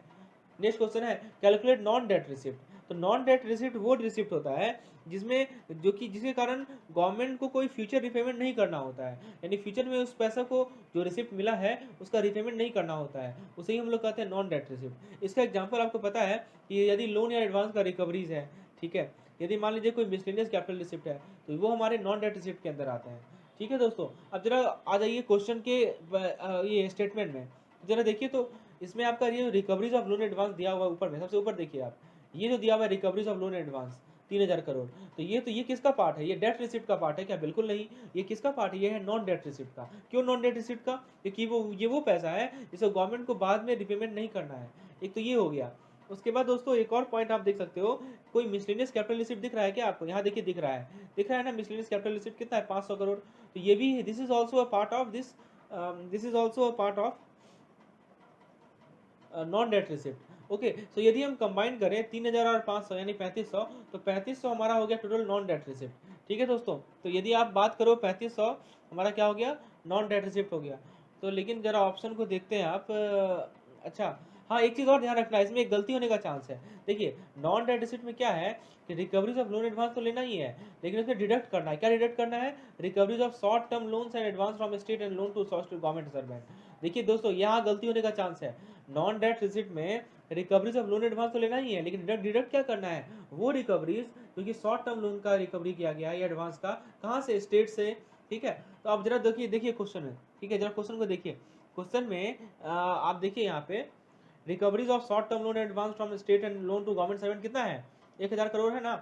नेक्स्ट क्वेश्चन है कैलकुलेट नॉन डेट रिसिप्ट। तो नॉन डेट रिसिप्ट वो रिसिप्ट होता है जिसमें जो कि जिसके कारण गवर्नमेंट को कोई फ्यूचर रिपेमेंट नहीं करना होता है, यानी फ्यूचर में उस पैसा को जो रिसिप्ट मिला है उसका रिपेमेंट नहीं करना होता है, उसे ही हम लोग कहते हैं नॉन डेट रिसिप्ट। इसका एग्जांपल आपको पता है कि यदि लोन या एडवांस का रिकवरीज है, ठीक है, यदि मान लीजिए कोई मिसलेनियस कैपिटल रिसिप्ट है तो वो हमारे नॉन डेट रिसिप्ट के अंदर आते हैं। ठीक है दोस्तों, अब जरा आ जाइए क्वेश्चन के ये स्टेटमेंट में, जरा देखिए तो इसमें आपका ये रिकवरीज ऑफ लोन एडवांस दिया हुआ है ऊपर में, सबसे ऊपर देखिए आप, ये जो दिया हुआ है recoveries of loan advance 3000 crore, तो ये किसका पार्ट है? ये डेट रिसिप्ट का पार्ट है क्या? बिल्कुल नहीं। ये किसका पार्ट है? ये है नॉन डेट रिसिप्ट का। क्यों नॉन डेट रिसिप्ट का? क्योंकि वो पैसा है जिसे गवर्नमेंट को बाद में रिपेमेंट नहीं करना है। एक तो ये हो गया। उसके बाद दोस्तों एक और पॉइंट आप देख सकते हो, कोई मिसलेनियस कैपिटल रिसिप्ट दिख रहा है क्या आपको? यहाँ देखिए दिख रहा है ना, मिसलेनियस कैपिटल रिसिप्ट कितना है? 500 करोड़। तो ये भी this is also a part of this is also a part of non debt receipt. Okay, so यदि हम कंबाइन करें 3000 और 500 यानी 3500, तो 3500 हमारा हो गया टोटल नॉन डेट रिसिप्ट। ठीक है दोस्तों, तो यदि आप बात करो 3500 हमारा क्या हो गया? नॉन डेट रिसिप्ट हो गया। तो लेकिन जरा ऑप्शन को देखते हैं आप, अच्छा हाँ, एक चीज़ और ध्यान रखना है, इसमें एक गलती होने का चांस है। देखिए नॉन डेट रिसिप्ट में क्या है कि रिकवरीज ऑफ लोन एडवांस तो लेना ही है, लेकिन उसमें डिडक्ट करना है। क्या डिडक्ट करना है? Recoveries of short term loans and advance from state and loan to government servant. देखिए दोस्तों यहाँ गलती होने का चांस है। नॉन डेट रिसिप्ट में रिकवरीज ऑफ लोन एडवांस तो लेना ही है, लेकिन डिडक्ट क्या करना है? वो रिकवरीज क्योंकि शॉर्ट टर्म लोन का रिकवरी किया गया है या एडवांस का, कहाँ से? स्टेट से। ठीक है, तो आप जरा देखिए क्वेश्चन में, ठीक है, जरा क्वेश्चन को देखिए। क्वेश्चन में आप देखिए यहाँ पे recoveries of short term loan advance from state and loan to government servant कितना है? 1000 करोड़ है ना।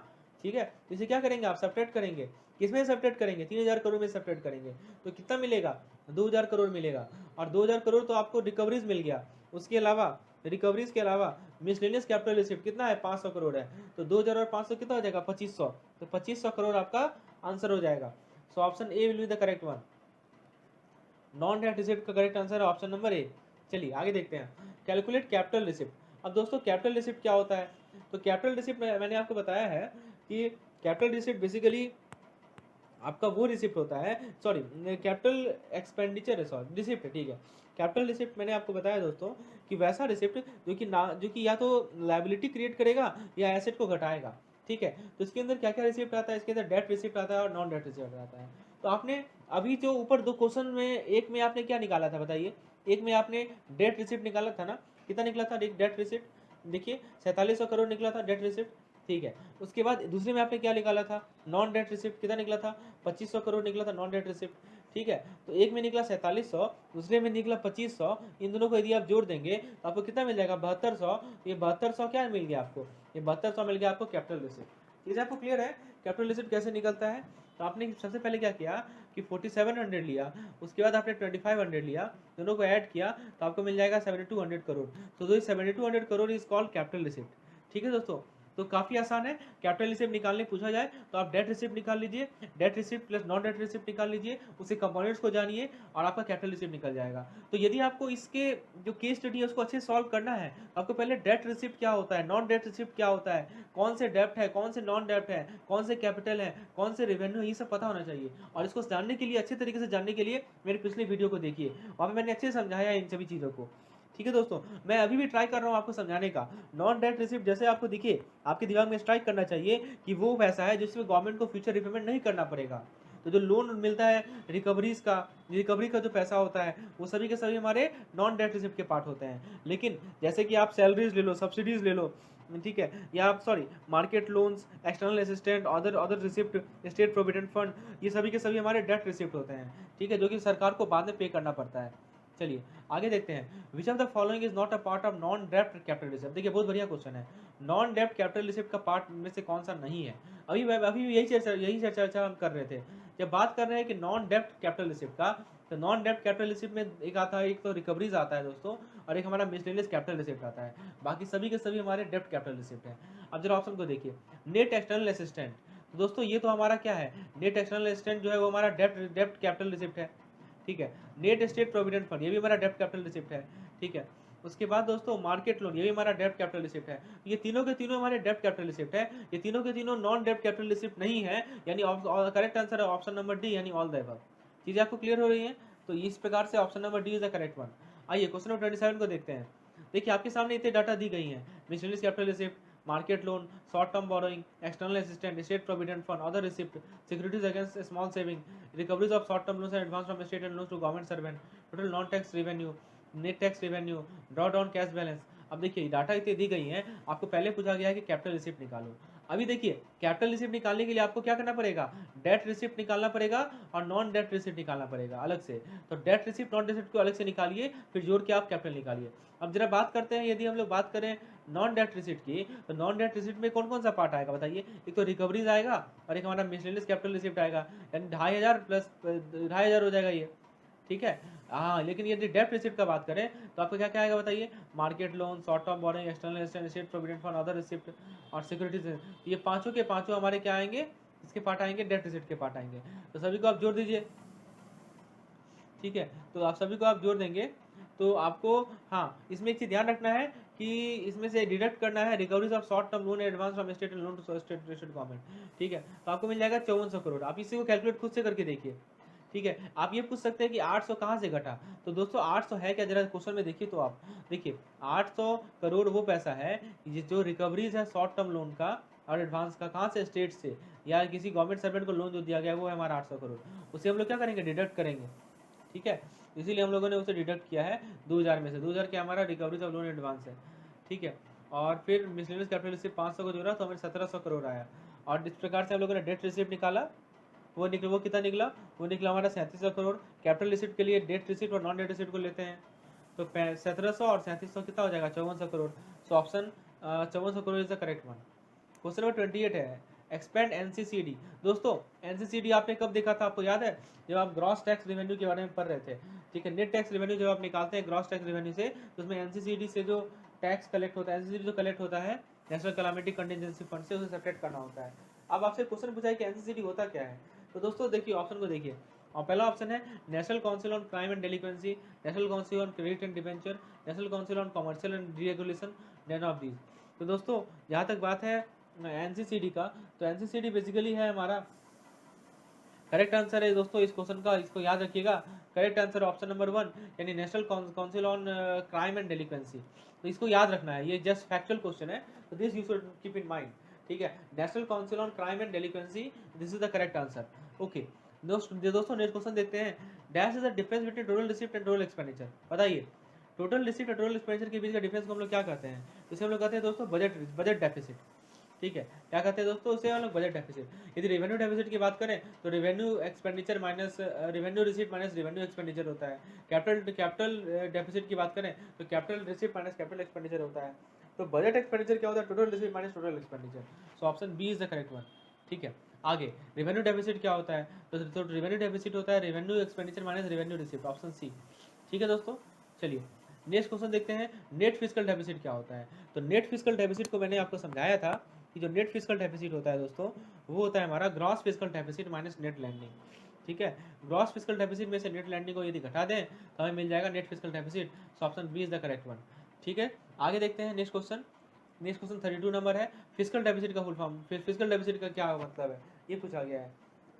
ठीक है, तो इसे क्या करेंगे आप? सेपरेट करेंगे। किसमें सेपरेट करेंगे? 3000 करोड़ में सेपरेट करेंगे। तो कितना मिलेगा? 2000 करोड़ मिलेगा। और 2000 करोड़ तो आपको रिकवरीज मिल गया। उसके अलावा रिकवरीज के अलावा मिसलेनियस कैपिटल रिसिप्ट कितना है? 500 करोड़ है। तो 2000 और 500 कितना हो जाएगा? 2500। तो 2500 करोड़ आपका आंसर हो जाएगा। So option A will be the correct one. Non debt receipt का करेक्ट आंसर है ऑप्शन नंबर ए। चलिए आगे देखते हैं, कैलकुलेट कैपिटल रिसिप्ट। अब दोस्तों कैपिटल रिसिप्ट क्या होता है? तो कैपिटल रिसिप्ट मैंने आपको बताया है कि कैपिटल रिसिप्ट बेसिकली आपका वो रिसिप्ट होता है, सॉरी कैपिटल एक्सपेंडिचर है, सॉरी रिसिप्ट है, ठीक है। कैपिटल रिसिप्ट मैंने आपको बताया दोस्तों कि वैसा रिसिप्ट जो कि या तो लायबिलिटी क्रिएट करेगा या एसेट को घटाएगा। ठीक है, तो इसके अंदर क्या क्या रिसिप्ट आता है? इसके अंदर डेट रिसिप्ट आता है और नॉन डेट रिसिप्ट आता है। तो आपने अभी जो ऊपर दो क्वेश्चन में, एक में आपने क्या निकाला था बताइए? एक में आपने डेट रिसिप्ट निकाला था ना, कितना निकला था डेट रिसिप्ट? देखिए 4700 करोड़ निकला था डेट रिसिप्ट। ठीक है, उसके बाद दूसरे में आपने क्या निकाला था? Non debt receipt. कितना निकला था? 2500 करोड़ निकला था नॉन डेट रिसिप्ट। ठीक है, तो एक में निकला 4700, दूसरे में निकला 2500। इन दोनों को यदि आप जोड़ देंगे तो आपको कितना मिल जाएगा? 7200। ये 7200 क्या मिल गया आपको? ये 7200 मिल गया आपको कैपिटल रिसिप्ट। चीज़ आपको क्लियर है कैपिटल रिसिप्ट कैसे निकलता है? तो आपने सबसे पहले क्या किया कि 4700 लिया, उसके बाद आपने 2500 लिया, दोनों को ऐड किया तो आपको मिल जाएगा 7200 करोड़। तो 7200 crore is called capital receipt. ठीक है दोस्तों, तो काफ़ी आसान है। कैपिटल रिसिप्ट निकालने पूछा जाए तो आप डेट रिसिप्ट निकाल लीजिए, debt receipt plus non debt receipt निकाल लीजिए, उसके कंपोनेंट्स को जानिए और आपका कैपिटल रिसिप्ट निकल जाएगा। तो यदि आपको इसके जो केस स्टडी है उसको अच्छे से सॉल्व करना है, आपको पहले डेट रिसिप्ट क्या होता है, नॉन डेट रिसिप्ट क्या होता है, कौन से डेप्ट है, कौन से नॉन डेप्ट है, कौन से कैपिटल है, कौन से रेवेन्यू, ये सब पता होना चाहिए। और इसको जानने के लिए, अच्छे तरीके से जानने के लिए मेरे पिछले वीडियो को देखिए, वहाँ पे मैंने अच्छे से समझाया है इन सभी चीज़ों को। ठीक है दोस्तों, मैं अभी भी ट्राई कर रहा हूँ आपको समझाने का। नॉन डेट रिसिप्ट जैसे आपको दिखे, आपके दिमाग में स्ट्राइक करना चाहिए कि वो पैसा है जिसमें गवर्नमेंट को फ्यूचर रिपेमेंट नहीं करना पड़ेगा। तो जो लोन मिलता है रिकवरी का जो पैसा होता है, वो सभी के सभी हमारे नॉन डेट रिसिप्ट के पार्ट होते हैं। लेकिन जैसे कि आप सैलरीज ले लो, सब्सिडीज ले लो, ठीक है, या आप sorry market loans, external assistant, other receipt, state provident fund, ये सभी के सभी हमारे डेट रिसिप्ट होते हैं। ठीक है, जो कि सरकार को बाद में पे करना पड़ता है। चलिए आगे देखते हैं, which of the following is not a part of non डेप्ट कैपिटल रिसिप्ट। देखिए बहुत बढ़िया क्वेश्चन है, नॉन डेप्ट कैपिटल रिसिप्ट का पार्ट में से कौन सा नहीं है? अभी यही चर्चा हम कर रहे थे जब बात कर रहे हैं कि नॉन डेप्ट कैपिटल रिसिप्ट का। तो नॉन डेप्ट कैपिटल रिसिप्ट में एक आता है, एक तो रिकवरीज आता है दोस्तों, और एक हमारा मिसलेनियस कैपिटल रिसिप्ट आता है। बाकी सभी के सभी हमारे डेप्ट कैपिटल रिसिप्ट है। अब जरा ऑप्शन को देखिए, नेट एक्सटर्नल असिस्टेंट। तो दोस्तों ये तो हमारा क्या है? नेट एक्सटर्नल असिस्टेंट जो है वो हमारा डेप्ट कैपिटल रिसिप्ट है। ठीक है, नेट स्टेट प्रोविडेंट फंड, ये भी हमारा डेप्ट कैपिटल रिसिप्ट है। ठीक है, उसके बाद दोस्तों मार्केट लोन, ये भी हमारा डेप्ट कैपिटल रिसिप्ट है। ये तीनों के तीनों हमारे डेप्ट कैपिटल रिसिप्ट है। ये तीनों के तीनों नॉन डेप्ट कैपिटल रिसिप्ट नहीं है, यानी करेक्ट आंसर है ऑप्शन नंबर डी, यानी ऑल द अबव। चीजें आपको क्लियर हो रही हैं? तो इस प्रकार से option number D is the correct one. आइए क्वेश्चन नंबर 27 को देखते हैं। देखिए आपके सामने इतने डाटा दी गई हैं, miscellaneous capital receipt, market loan, short term borrowing, external assistant, state provident fund, other receipt, securities against small saving, recoveries of short term loans and advance from state and loans to government servant, total non tax revenue, net tax revenue, draw down cash balance. अब देखिए data इतनी दी गई हैं, आपको पहले पूछा गया है कि कैपिटल रिसिप्ट निकालो। अभी देखिए कैपिटल रिसिप्ट निकालने के लिए आपको क्या करना पड़ेगा, डेट रिसिप्ट निकालना पड़ेगा और नॉन डेट रिसिप्ट निकालना पड़ेगा अलग से। तो डेट रिसिप्ट नॉन रिसिप्ट को अलग से निकालिए, फिर जोड़ के आप कैपिटल निकालिए। अब जरा बात करते हैं, यदि हम लोग बात करें नॉन डेट रिसिप्ट की, तो नॉन डेट रिसिप्ट में कौन कौन सा पार्ट आएगा बताइए। एक तो रिकवरीज आएगा और एक हमारा मिसलेनियस कैपिटल रिसिप्ट आएगा, यानी 2500 प्लस 2500 हो जाएगा ये, ठीक है। हाँ, लेकिन यदि डेट रिसिप्ट का बात करें तो आपको क्या क्या आएगा बताइए, market loan, short term borrowing, external state provident fund, other receipt और सिक्योरिटीज। ये पांचों के पांचों हमारे क्या आएंगे, इसके पार्ट आएंगे, डेट रिसिप्ट के पार्ट आएंगे। तो सभी को आप जोड़ दीजिए, ठीक है। तो आप सभी को आप जोड़ देंगे तो आपको, हाँ इसमें एक चीज ध्यान रखना है कि इसमें से डिडक्ट करना है recoveries of short term loan advance from state and loan to state government, ठीक है। तो आपको मिल जाएगा 5400 करोड़। आप इसी को कैलकुलेट खुद से करके देखिए, ठीक है। आप ये पूछ सकते हैं कि 800 कहाँ से घटा, तो दोस्तों 800 है क्या, जरा क्वेश्चन में देखिए। तो आप देखिए 800 करोड़ वो पैसा है जो रिकवरीज है शॉर्ट टर्म लोन का और एडवांस का, कहाँ से, स्टेट से या किसी गवर्नमेंट सर्वेंट को लोन जो दिया गया है, वो है हमारा 800 करोड़। उसे हम लोग क्या करेंगे, डिडक्ट करेंगे, ठीक है। इसीलिए हम लोगों ने उसे डिडक्ट किया है 2000 में से। 2000 क्या हमारा रिकवरीज ऑफ लोन एडवांस है, ठीक है। और फिर मिसलेनियस कैपिटल रिसिप्ट 500 को जोड़ा तो हमें 1700 करोड़ आया। और इस प्रकार से हम लोगों ने डेट रिसिप्ट निकाला, वो कितना निकला, वो निकला हमारा 3700 करोड़। कैपिटल रिसिप्ट के लिए डेट रिसिप्ट और नॉन डेट रिसिप्ट को लेते हैं, तो 1700 और 3700 कितना हो जाएगा, 5400 crore. So option 5400 crore is the correct one. Question number 28 है, एक्सपेंड एनसीसीडी। दोस्तों एनसीसीडी आपने कब देखा था, आपको याद है, जब आप ग्रॉस टैक्स रेवेन्यू के बारे में पढ़ रहे थे, ठीक है। नेट टैक्स रेवेन्यू जब आप निकालते हैं ग्रॉस टैक्स रेवेन्यू से, तो उसमें एनसीसीडी से जो टैक्स कलेक्ट होता है, एनसीसीडी जो कलेक्ट होता है नेशनल कैलामिटी कंटिजेंसी फंड से, उसे सेपरेट करना होता है। अब आपसे क्वेश्चन पूछा है कि एनसीसीडी होता क्या है, तो दोस्तों देखिए ऑप्शन को देखिए। और पहला ऑप्शन है National Council on Crime and Delinquency, National Council on Credit and Debenture, National Council on Commercial and Deregulation, none of these. तो दोस्तों जहाँ तक बात है एनसीसीडी का, तो एनसीसीडी बेसिकली है हमारा, करेक्ट आंसर है दोस्तों इस क्वेश्चन का, इसको याद रखिएगा। करेक्ट आंसर ऑप्शन नंबर 1, यानी National Council on Crime and Delinquency. तो इसको याद रखना है, ये जस्ट फैक्चुअल क्वेश्चन है, तो this you should keep in mind, ठीक है। National Council on Crime and Delinquency, this is the correct answer, okay. दोस्तों नेक्स्ट क्वेश्चन देखते हैं। Dash is the difference between total receipt and total expenditure. बताइए total receipt और total expenditure के बीच का डिफरेंस को हम लोग क्या कहते हैं, इसे हम लोग कहते हैं दोस्तों बजट डेफिसिट, ठीक है। क्या कहते हैं दोस्तों, उसे हम लोग बजट डेफिसिट। यदि रेवेन्यू डेफिसिट की बात करें तो revenue expenditure minus revenue receipt minus revenue expenditure होता है। कैपिटल डेफिसिट की बात करें तो capital receipt minus capital expenditure होता है। तो बजट एक्सपेंडिचर क्या होता है, total receipt minus total expenditure. So option B is the correct one, ठीक है। आगे रेवेन्यू डेफिसिट क्या होता है, तो रेवेन्यू डेफिसिट होता है revenue expenditure minus revenue receipt, option C, ठीक है दोस्तों। चलिए नेक्स्ट क्वेश्चन देखते हैं, नेट फिस्कल डेफिसिट क्या होता है। तो नेट फिस्कल डेफिसिट को मैंने आपको समझाया था कि जो नेट फिस्कल डेफिसिट होता है दोस्तों, वो होता है हमारा gross fiscal deficit minus net lending, ठीक है। ग्रॉस फिस्कल डेफिसिट में से नेट लैंडिंग को यदि घटा दें तो हमें मिल जाएगा net fiscal deficit. So option B is the correct one, ठीक है। आगे देखते हैं next question. Next question 32 number है, फिस्कल डेफिसिट का फुल फॉर्म, फिस्कल डेफिसिट का क्या मतलब है, ये पूछा गया है।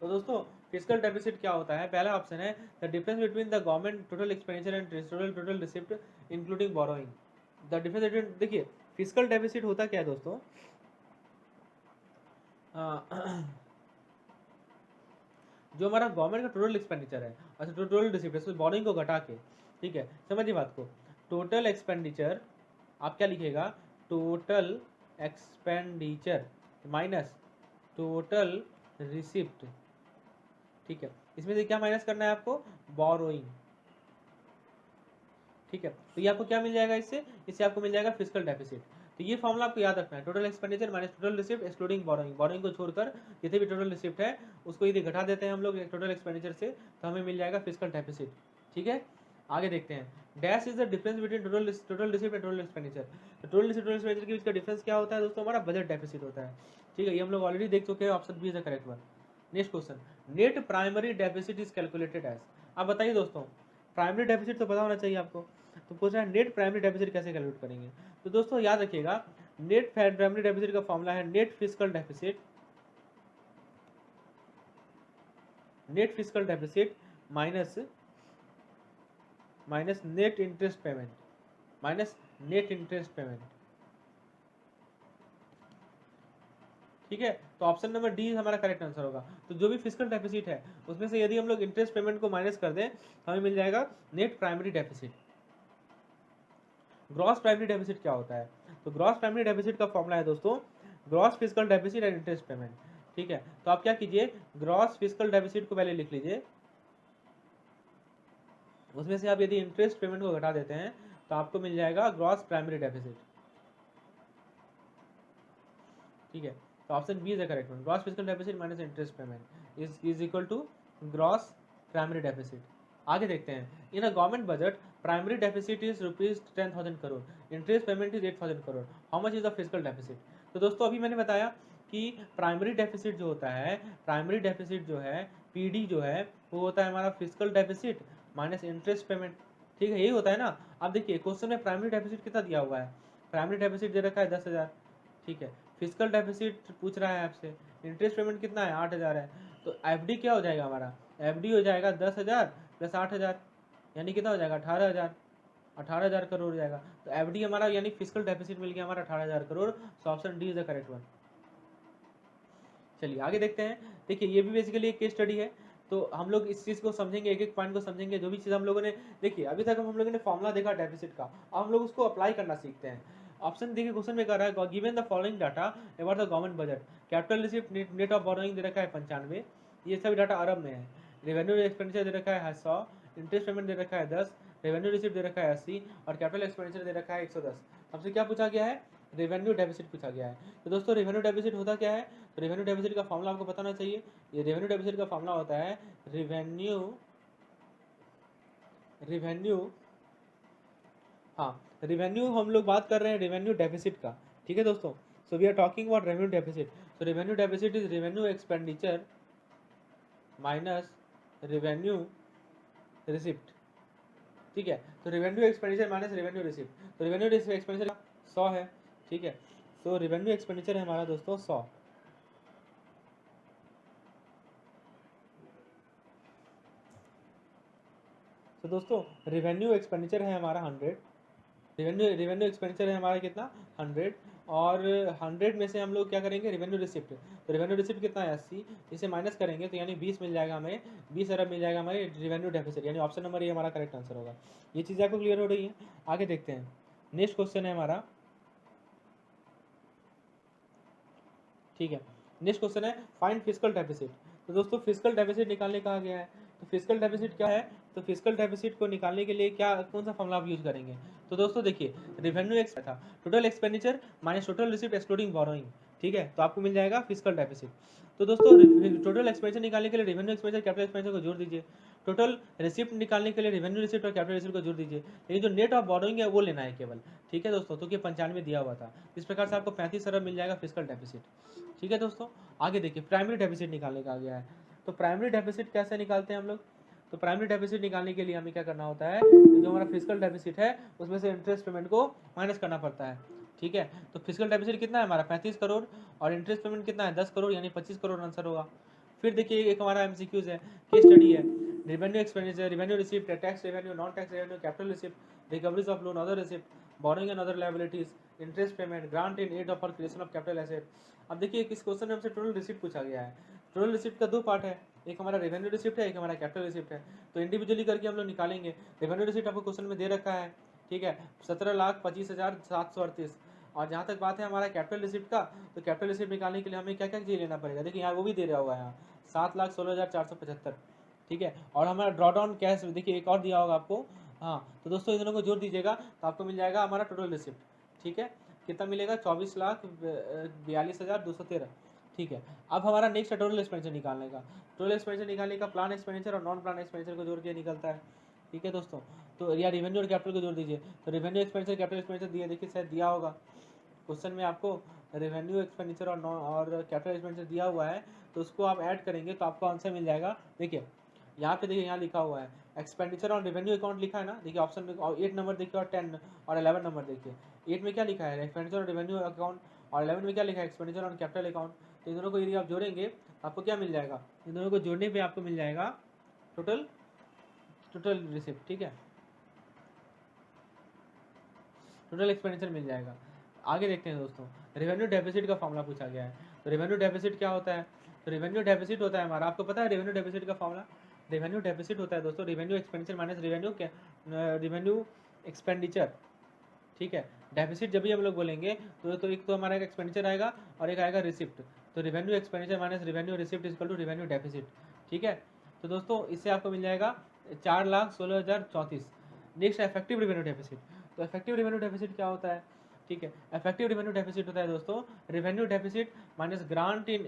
तो दोस्तों फिस्कल डेफिसिट क्या होता है, पहला ऑप्शन है the difference between the government total expenditure and total receipt including borrowing. The difference between, देखिए फिस्कल डेफिसिट होता क्या है दोस्तों, जो हमारा गवर्नमेंट का टोटल एक्सपेंडिचर है, अच्छा टोटल रिसिप्ट है बोरोइंग को घटा के, ठीक है। समझिए बात को, टोटल एक्सपेंडिचर आप क्या लिखेगा, total expenditure minus total receipt, ठीक है। इसमें से क्या माइनस करना है आपको, बोरोइंग, ठीक है। तो ये आपको क्या मिल जाएगा, इससे आपको मिल जाएगा फिस्कल डेफिसिट। तो ये फॉर्मूला आपको याद रखना है, total expenditure minus total receipt excluding borrowing, borrowing को छोड़कर जितने भी टोटल रिसिप्ट है उसको यदि घटा देते हैं हम लोग टोटल एक्सपेंडिचर से, तो हमें मिल जाएगा फिस्कल डेफिसिट, ठीक है। आगे देखते हैं, dash is the difference between total receipt and total expenditure. तो टोटल रिसिप्ट टोटल एक्सपेंडिचर के बीच का डिफरेंस क्या होता है दोस्तों, हमारा बजट डेफिसिट होता है, ठीक है। ये हम लोग ऑलरेडी देख चुके हैं, option B is the correct one. Next question, net primary deficit is calculated as. अब बताइए दोस्तों, प्राइमरी डेफिसिट तो पता होना चाहिए आपको, तो पूछ रहा है नेट प्राइमरी डेफिसिट कैसे कैलकुलेट करेंगे। तो दोस्तों याद रखिएगा, नेट प्राइमरी डेफिसिट का फॉर्मूला है net fiscal deficit, net fiscal deficit minus net interest payment minus net interest payment, ठीक है। तो ऑप्शन नंबर डी हमारा करेक्ट आंसर होगा। तो जो भी फिजिकल डेफिसिट है उसमें से यदि हम लोग इंटरेस्ट पेमेंट को माइनस कर दें हमें मिल जाएगा net primary deficit. Gross primary deficit क्या होता है? तो ग्रॉस प्राइमरी डेफिसिट का फॉर्मूला है दोस्तों gross physical deficit and interest payment, ठीक है। तो आप क्या कीजिए, ग्रॉस फिजिकल डेफिसिट को पहले लिख लीजिए, उसमें से आप यदि इंटरेस्ट पेमेंट को घटा देते हैं तो आपको मिल जाएगा ग्रॉस प्राइमरी डेफिसिट, ठीक है। तो option B is the correct one, gross physical deficit minus interest payment is equal to gross primary deficit. आगे देखते हैं, in a government budget primary deficit is ₹10,000 crore, interest payment is 8,000 crore, how much is the physical deficit? तो दोस्तों अभी मैंने बताया कि primary deficit जो होता है, प्राइमरी डेफिसिट जो है पीडी जो है वो होता है हमारा physical deficit minus interest payment, ठीक है, यही होता है ना। अब देखिए क्वेश्चन में प्राइमरी डेफिसिट कितना दिया हुआ है, प्राइमरी डेफिसिट दे रखा है 10,000, ठीक है। फिजिकल डेफिसिट पूछ रहा है आपसे, इंटरेस्ट पेमेंट कितना है 8,000 है, तो एफडी क्या हो जाएगा हमारा, एफडी हो जाएगा 10,000 प्लस 8,000 यानी कितना हो जाएगा 18,000, 18,000 करोड़ हो जाएगा। तो एफडी हमारा यानी फिजिकल डेफिसिट मिल गया हमारा 18,000 crore. So option D is the correct one. चलिए आगे देखते हैं। देखिए ये भी बेसिकली एक केस स्टडी है, तो हम लोग इस चीज़ को समझेंगे, एक एक पॉइंट को समझेंगे। जो भी चीज़ हम लोगों ने देखिए अभी तक हम लोगों ने फॉर्मुला देखा डेफिसिट का, अब हम लोग उसको अप्लाई करना सीखते हैं। ऑप्शन देखिए क्वेश्चन में कह रहा है given the following data about the government budget, capital receipt net of borrowing दे रखा है 95, ये सभी डाटा अरब में है। रेवेन्यू एक्सपेंडिचर दे रखा है 100, इंटरेस्ट पेमेंट दे रखा है 10, रेवेन्यू रिसिप्ट दे रखा है 80 और कैपिटल एक्सपेंडिचर दे रखा है 110। हमसे क्या पूछा गया है, रेवेन्यू डेफिसिट पूछा गया है। तो दोस्तों रेवेन्यू डेफिसिट होता क्या है, तो रेवेन्यू डेफिसिट का फॉर्मूला आपको बताना चाहिए। ये रेवेन्यू डेफिसिट का फॉर्मूला होता है रेवेन्यू रेवेन्यू हाँ, रेवेन्यू हम लोग बात कर रहे हैं रेवेन्यू डेफिसिट का, ठीक है दोस्तों। So we are talking about revenue deficit. So revenue deficit is revenue expenditure minus revenue receipt, ठीक है। तो revenue expenditure minus revenue receipt, तो रेवेन्यू एक्सपेंडिचर 100 है, ठीक है। सो रेवेन्यू एक्सपेंडिचर है हमारा दोस्तों 100, तो दोस्तों रेवेन्यू एक्सपेंडिचर है हमारा 100, रेवेन्यू एक्सपेंडिचर है हमारा कितना 100, और 100 में से हम लोग क्या करेंगे रेवेन्यू रिसिप्ट, तो रेवेन्यू रिसिप्ट कितना है 80, इसे माइनस करेंगे तो यानी 20 मिल जाएगा हमें, 20 अरब मिल जाएगा हमारे रेवेन्यू डेफिसिट, यानी ऑप्शन नंबर ये हमारा करेक्ट आंसर होगा। ये चीज़ आपको क्लियर हो रही है? आगे देखते हैं, नेक्स्ट क्वेश्चन है हमारा, ठीक है। नेक्स्ट क्वेश्चन है फाइंड फिजिकल डेफिसिट। तो दोस्तों फिजिकल डेफिसिट निकालने कहा गया है, तो फिजिकल डेफिसिट क्या है, तो फिजिकल डेफिसिट को निकालने के लिए क्या कौन सा फॉर्मूला आप यूज करेंगे? तो दोस्तों देखिए रेवेन्यू था total expenditure minus total receipt excluding borrowing, ठीक है, तो आपको मिल जाएगा फिजिकल डेफिसिट। तो दोस्तों टोटल एक्सपेंडिचर निकालने के लिए रेवेन्यू एक्सपेंडिचर कैपिटल एक्सपेंडिचर को जोड़ दीजिए, टोटल रिसिप्ट निकालने के लिए रेवेन्यू रिसिप्ट और कैपिटल रिसिप्ट को जोड़ दीजिए, लेकिन जो नेट ऑफ बोरोइंग है वो लेना है केवल, ठीक है दोस्तों। तो कि 95 दिया हुआ था, इस प्रकार से आपको 35 अरब मिल जाएगा फिजिकल डेफिसिट, ठीक है दोस्तों। आगे देखिए प्राइमरी डेफिसिट निकालने का आ गया है, तो प्राइमरी डेफिसिट कैसे निकालते हैं हम लोग? तो प्राइमरी डेफिसिट निकालने के लिए हमें क्या करना होता है, जो हमारा फिजिकल डेफिसिट है उसमें से इंटरेस्ट पेमेंट को माइनस करना पड़ता है, ठीक है। तो फिजिकल डेफिसिट कितना है हमारा 35 करोड़ और इंटरेस्ट पेमेंट कितना है 10 करोड़, यानी 25 करोड़ आंसर होगा। फिर देखिए एक हमारा एमसीक्यूज है, केस स्टडी है, revenue expenditure, revenue receipt, tax revenue, non tax revenue, capital receipt, recoveries of loan, other receipt, borrowing and other liabilities, interest payment, grant in aid of for creation of capital asset. अब देखिए इस question में हमसे total receipt पूछा गया है, total receipt का दो पार्ट है, एक हमारा रेवेन्यू रिसिप्ट है, एक हमारा कैपिटल रिसिप्ट है। तो इंडिविजुअली करके हम लोग निकालेंगे। रेवेन्यू रिसिप्ट आपको क्वेश्चन में दे रखा है, ठीक है, 17,25,738। और जहाँ तक बात है हमारा कैपिटल रिसिप्ट का, तो कैपिटल रिसिप्ट निकालने के लिए हमें क्या क्या चीज़ लेना पड़ेगा, देखिए यहाँ वो भी दे रहा हुआ है यहाँ 7,16,475, ठीक है। और हमारा ड्रॉ डाउन कैश देखिए एक और दिया होगा आपको, हाँ, तो दोस्तों इन दोनों को जोड़ दीजिएगा तो आपको मिल जाएगा हमारा टोटल रिसिप्ट, ठीक है, कितना मिलेगा 24,42,213, ठीक है। अब हमारा नेक्स्ट है टोटल एक्सपेंडिचर निकालने का, टोटल एक्सपेंडिचर निकालने का प्लान एक्सपेंडिचर और नॉन प्लान एक्सपेंडिचर को जोड़ के निकलता है, ठीक है दोस्तों। तो या रेवेन्यू और कैपिटल को जोड़ दीजिए, तो रेवेन्यू एक्सपेंडिचर कैपिटल एक्सपेंडिचर दिया, देखिए शायद दिया होगा क्वेश्चन में आपको, रेवेन्यू एक्सपेंडिचर और कैपिटल एक्सपेंडिचर दिया हुआ है, तो उसको आप ऐड करेंगे तो आपको आंसर मिल जाएगा। देखिए यहाँ पे देखिए यहाँ लिखा हुआ है एक्सपेंडिचर ऑन रेवेन्यू अकाउंट लिखा है ना, देखिए ऑप्शन में 8 नंबर देखिए और 10 और 11 नंबर देखिए, 8 में क्या लिखा है एक्सपेंडिचर ऑन रेवेन्यू अकाउंट और 11 में क्या लिखा है एक्सपेंडिचर ऑन कैपिटल अकाउंट। तो इन दोनों को यदि आप जोड़ेंगे आपको क्या मिल जाएगा, इन दोनों को जोड़ने पे आपको मिल जाएगा टोटल रिसिप्ट, ठीक है। टोटल एक्सपेंडिचर मिल जाएगा। आगे देखते हैं दोस्तों, रेवेन्यू डेफिसिट का फॉर्मूला पूछा गया है। तो रेवेन्यू डेफिसिट क्या होता है? तो रेवेन्यू डेफिसिट होता है हमारा, आपको पता है रेवेन्यू डेफिसिट का फॉर्मूला? रेवेन्यू डेफिसिट होता है दोस्तों revenue expenditure minus revenue expenditure, ठीक है। डेफिसिट जब भी हम लोग बोलेंगे तो एक तो हमारा एक एक्सपेंडिचर आएगा और एक आएगा रिसिप्ट। तो revenue expenditure minus revenue receipt is equal to revenue deficit, ठीक है। तो दोस्तों इससे आपको मिल जाएगा 4,16,034। Next effective revenue deficit. तो इफेक्टिव रेवेन्यू डेफिसिट क्या होता है? ठीक है, इफेक्टिव रेवेन्यू डेफिसिट होता है दोस्तों revenue deficit minus grant in